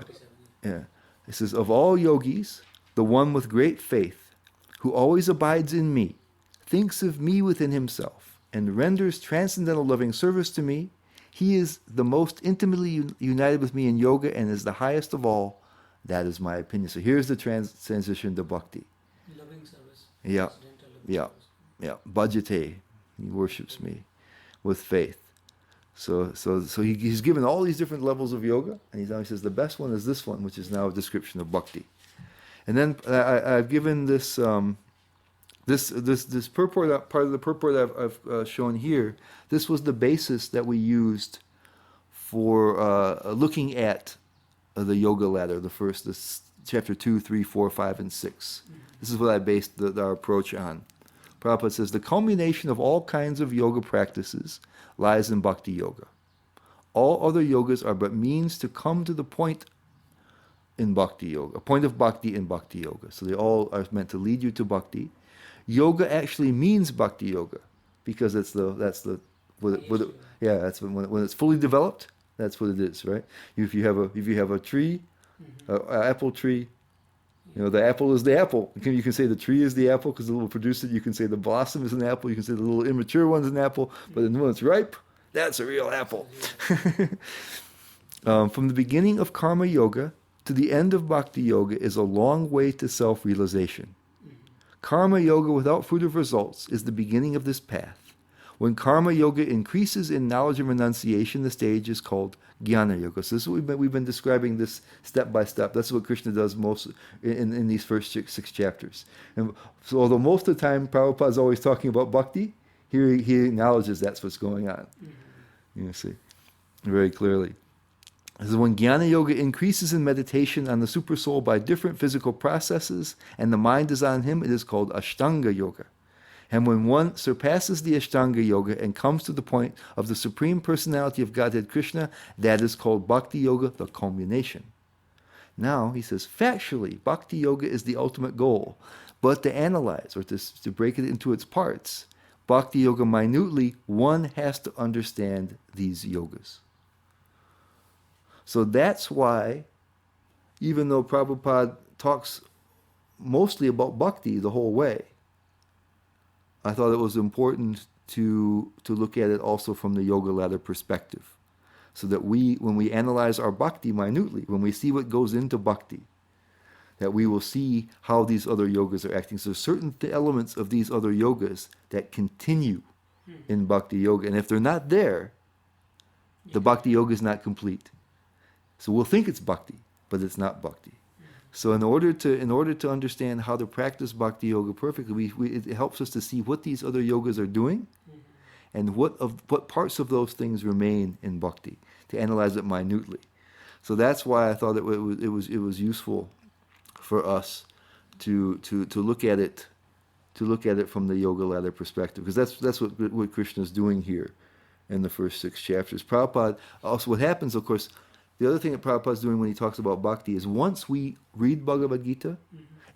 Yeah. It says, of all yogis, the one with great faith, who always abides in me, thinks of me within himself, and renders transcendental loving service to me, he is the most intimately united with me in yoga and is the highest of all. That is my opinion. So here's the transition to bhakti. Loving service. Yeah. Service. Yeah. Bhajate. He worships me with faith. So he's given all these different levels of yoga, and he says the best one is this one, which is now a description of bhakti. And then I've given this this purport, part of the purport I've shown here. This was the basis that we used for looking at the yoga ladder, this chapter 2, 3, 4, 5, and 6. This is what I based our approach on. Prabhupada says, the culmination of all kinds of yoga practices lies in bhakti yoga. All other yogas are but means to come to the point in bhakti yoga, a point of bhakti in bhakti yoga. So they all are meant to lead you to bhakti. Yoga actually means bhakti yoga, because that's when it's fully developed, that's what it is, right? If you have a tree, an apple tree, the apple is the apple. You can say the tree is the apple because it will produce it. You can say the blossom is an apple. You can say the little immature one's an apple. But then when it's ripe, that's a real apple. From the beginning of karma yoga to the end of bhakti yoga is a long way to self-realization. Karma yoga without fruit of results is the beginning of this path. When karma yoga increases in knowledge and renunciation, the stage is called jnana yoga. So this is what we've been describing this step by step. That's what Krishna does most in these first six chapters. And so although most of the time Prabhupada is always talking about bhakti, here he acknowledges that's what's going on. You see, very clearly. This is when jnana yoga increases in meditation on the supersoul by different physical processes, and the mind is on him, it is called ashtanga yoga. And when one surpasses the Ashtanga Yoga and comes to the point of the Supreme Personality of Godhead Krishna, that is called Bhakti Yoga, the culmination. Now, he says, factually, Bhakti Yoga is the ultimate goal. But to analyze, or to break it into its parts, Bhakti Yoga minutely, one has to understand these yogas. So that's why, even though Prabhupada talks mostly about Bhakti the whole way, I thought it was important to look at it also from the yoga ladder perspective, so that when we analyze our bhakti minutely, when we see what goes into bhakti, that we will see how these other yogas are acting. So certain elements of these other yogas that continue in bhakti yoga, and if they're not there, the bhakti yoga is not complete. So we'll think it's bhakti, but it's not bhakti. So in order to understand how to practice bhakti yoga perfectly, it helps us to see what these other yogas are doing, and what parts of those things remain in bhakti, to analyze it minutely. So that's why I thought it was useful for us to look at it from the yoga ladder perspective, because that's what Krishna is doing here in the first 6 chapters. Prabhupada also, what happens, of course. The other thing that Prabhupada is doing when he talks about bhakti is once we read Bhagavad Gita,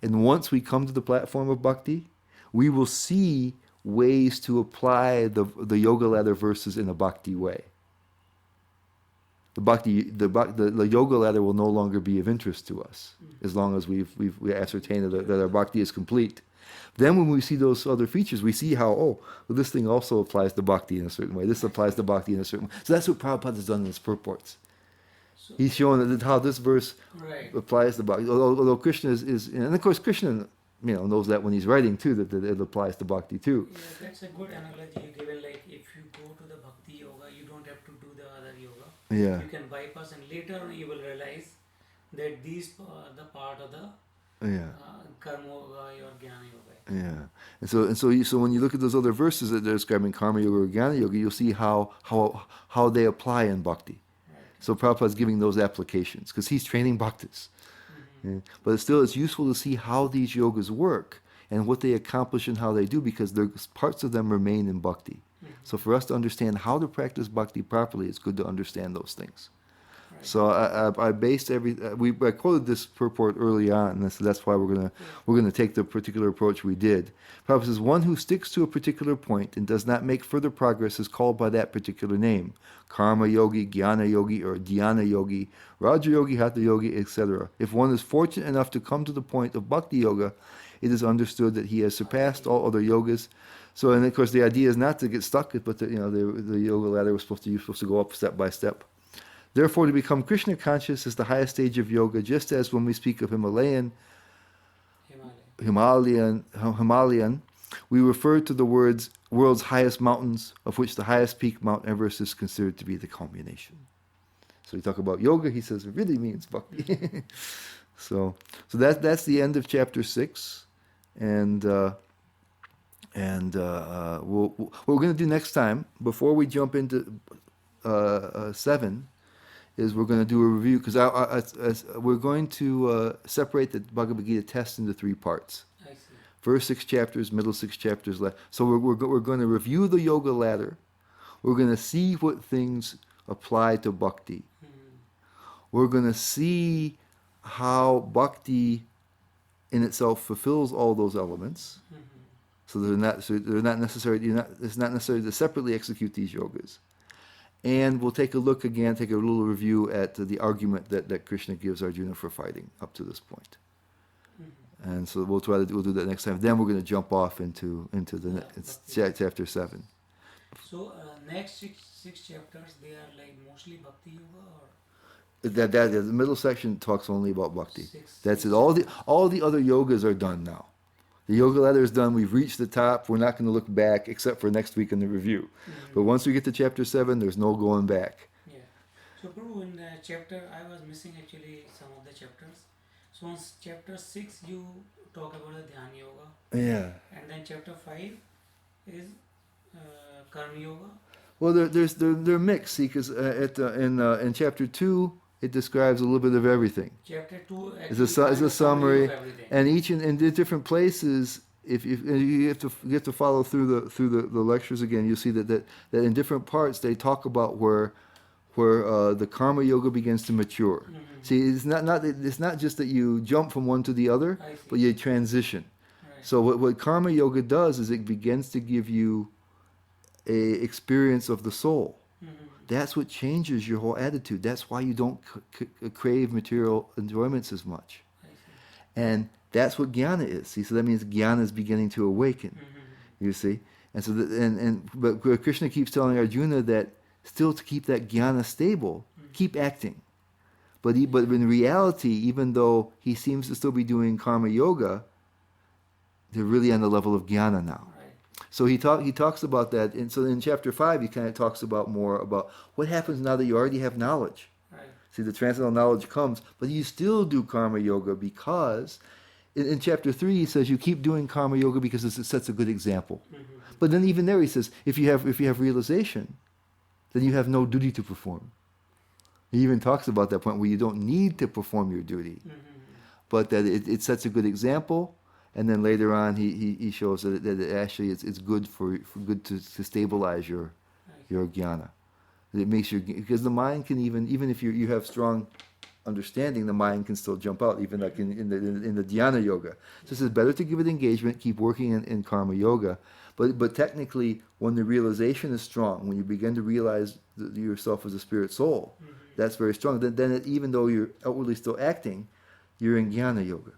and once we come to the platform of bhakti, we will see ways to apply the yoga ladder verses in a bhakti way. The yoga ladder will no longer be of interest to us as long as we ascertain that our bhakti is complete. Then when we see those other features, we see how, this thing also applies to bhakti in a certain way. This applies to bhakti in a certain way. So that's what Prabhupada has done in his purports. He's showing how this verse applies to bhakti. Although Krishna is, and of course Krishna, knows that when he's writing too, that it applies to bhakti too. Yeah, that's a good analogy you given. Like if you go to the bhakti yoga, you don't have to do the other yoga. Yeah. You can bypass, and later on you will realize that these are the part of the karma yoga or jnana yoga. Yeah, and so when you look at those other verses that they're describing karma yoga or jnana yoga, you'll see how they apply in bhakti. So Prabhupada is giving those applications because he's training bhaktas. Yeah. But still, it's useful to see how these yogas work and what they accomplish and how they do, because parts of them remain in bhakti. So for us to understand how to practice bhakti properly, it's good to understand those things. Right. So I based I quoted this purport early on, and that's why we're gonna take the particular approach we did. Prabhupada says, one who sticks to a particular point and does not make further progress is called by that particular name: karma yogi, jnana yogi, or dhyana yogi, raja yogi, hatha yogi, etc. If one is fortunate enough to come to the point of bhakti yoga, it is understood that he has surpassed all other yogas. So, and of course, the idea is not to get stuck, but the yoga ladder was supposed to go up step by step. Therefore, to become Krishna conscious is the highest stage of yoga, just as when we speak of Himalayan, we refer to the world's highest mountains, of which the highest peak, Mount Everest, is considered to be the culmination. So we talk about yoga, he says it really means bhakti. So that's the end of chapter 6, and what we're going to do next time, before we jump into 7, is we're going to do a review, because we're going to separate the Bhagavad Gita test into 3 parts. I see. First 6 chapters, middle 6 chapters left. So we're going to review the yoga ladder. We're going to see what things apply to bhakti. We're going to see how bhakti in itself fulfills all those elements. So they're not necessary. It's not necessary to separately execute these yogas. And we'll take a look again, take a little review at the argument that Krishna gives Arjuna for fighting up to this point. And so we'll do that next time. Then we're going to jump off into chapter 7. So next six chapters, they are like mostly bhakti yoga, or The middle section talks only about bhakti. Six- That's it. All the other yogas are done now. The yoga ladder is done. We've reached the top. We're not going to look back except for next week in the review. But once we get to chapter 7, there's no going back. yeah. So Prabhu, in chapter, I was missing actually some of the chapters. So on chapter 6, you talk about the Dhyana yoga, Yeah. and then chapter 5 is Karma yoga. Well, they're mixed. See, because in chapter 2, it describes a little bit of everything. Chapter 2 It's a actually summary, of everything. and each in the different places. If you have to follow through the lectures again, you'll see that in different parts they talk about where the karma yoga begins to mature. See, it's not just that you jump from one to the other, I see. but you transition. Right. So what karma yoga does is it begins to give you a experience of the soul. That's what changes your whole attitude. That's why you don't crave material enjoyments as much. I see. And that's what jnana is. See, so that means jnana is beginning to awaken. You see, and so but Krishna keeps telling Arjuna that still to keep that jnana stable, keep acting. But in reality, even though he seems to still be doing karma yoga, they're really on the level of jnana now. Right. So he talks about that, and so in chapter 5 he kind of talks more about what happens now that you already have knowledge. Right. See, the transcendental knowledge comes, but you still do karma yoga because in chapter 3 he says you keep doing karma yoga because it sets a good example. But then even there he says if you have realization, then you have no duty to perform. He even talks about that point where you don't need to perform your duty, but that it sets a good example. And then later on, he shows that it actually it's good for good to stabilize your jnana. It makes because the mind can even if you have strong understanding, the mind can still jump out, even like in the dhyana yoga. So it says better to give it engagement, keep working in karma yoga, but technically when the realization is strong, when you begin to realize yourself as a spirit soul, that's very strong. Then even though you're outwardly still acting, you're in jnana yoga.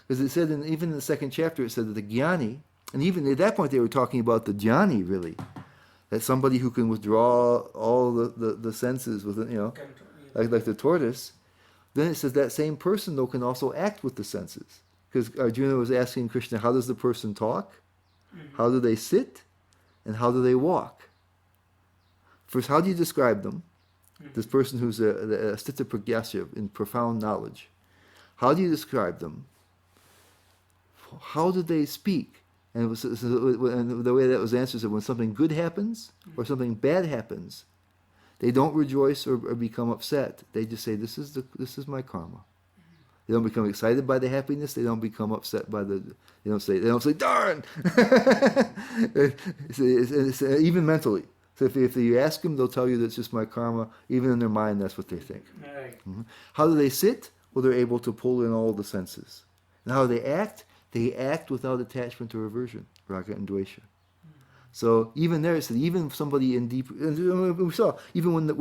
Because it said, even in the second chapter, it said that the jnani, and even at that point they were talking about the jnani, really, that somebody who can withdraw all the senses within, like the tortoise. Then it says that same person, though, can also act with the senses. Because Arjuna was asking Krishna, how does the person talk? How do they sit? And how do they walk? First, how do you describe them? This person who's a sthita pragyasya, in profound knowledge. How do you describe them? How do they speak? And the way that was answered is when something good happens or something bad happens, they don't rejoice or become upset. They just say, "This is my karma." They don't become excited by the happiness. They don't become upset by the. They don't say "darn." it's even mentally. So if you ask them, they'll tell you that it's just my karma. Even in their mind, that's what they think. Right. How do they sit? Well, they're able to pull in all the senses. And how do they act? They act without attachment or aversion, raga and dvesha. So even there, it said even somebody in deep. We saw even when the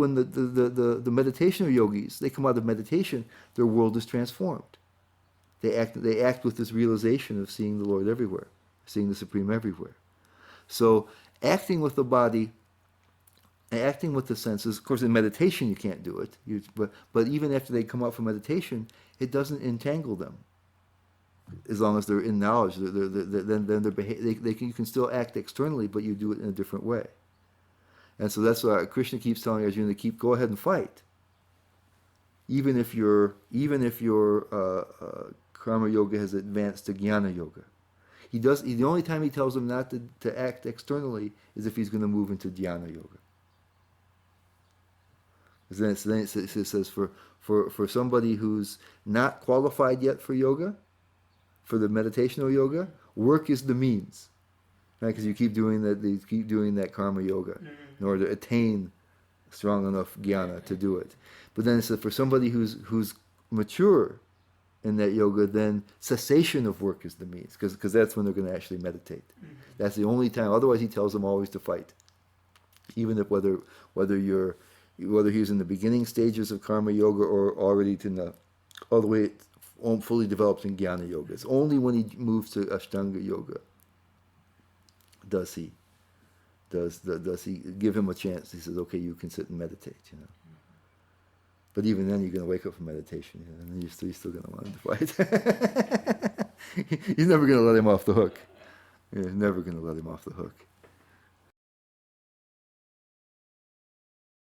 meditational yogis, they come out of meditation, their world is transformed. They act with this realization of seeing the Lord everywhere, seeing the Supreme everywhere. So acting with the body, acting with the senses. Of course, in meditation you can't do it. But even after they come out from meditation, it doesn't entangle them. As long as they're in knowledge, you can still act externally, but you do it in a different way. And so that's why Krishna keeps telling Arjuna to go ahead and fight. even if your karma yoga has advanced to jnana yoga. The only time he tells him not to act externally is if he's going to move into dhyana yoga. Then it says for somebody who's not qualified yet for yoga, for the meditational yoga, work is the means, right? Because you keep doing that karma yoga in order to attain strong enough jnana to do it. But then it says for somebody who's mature in that yoga, then cessation of work is the means, because that's when they're going to actually meditate. That's the only time. Otherwise, he tells them always to fight, even if whether he's in the beginning stages of karma yoga or already all the way fully developed in jnana yoga. It's only when he moves to ashtanga yoga does he give him a chance. He says, okay, you can sit and meditate, But even then, you're going to wake up from meditation, and then you're still going to want him to fight. He's never going to let him off the hook. You're never going to let him off the hook.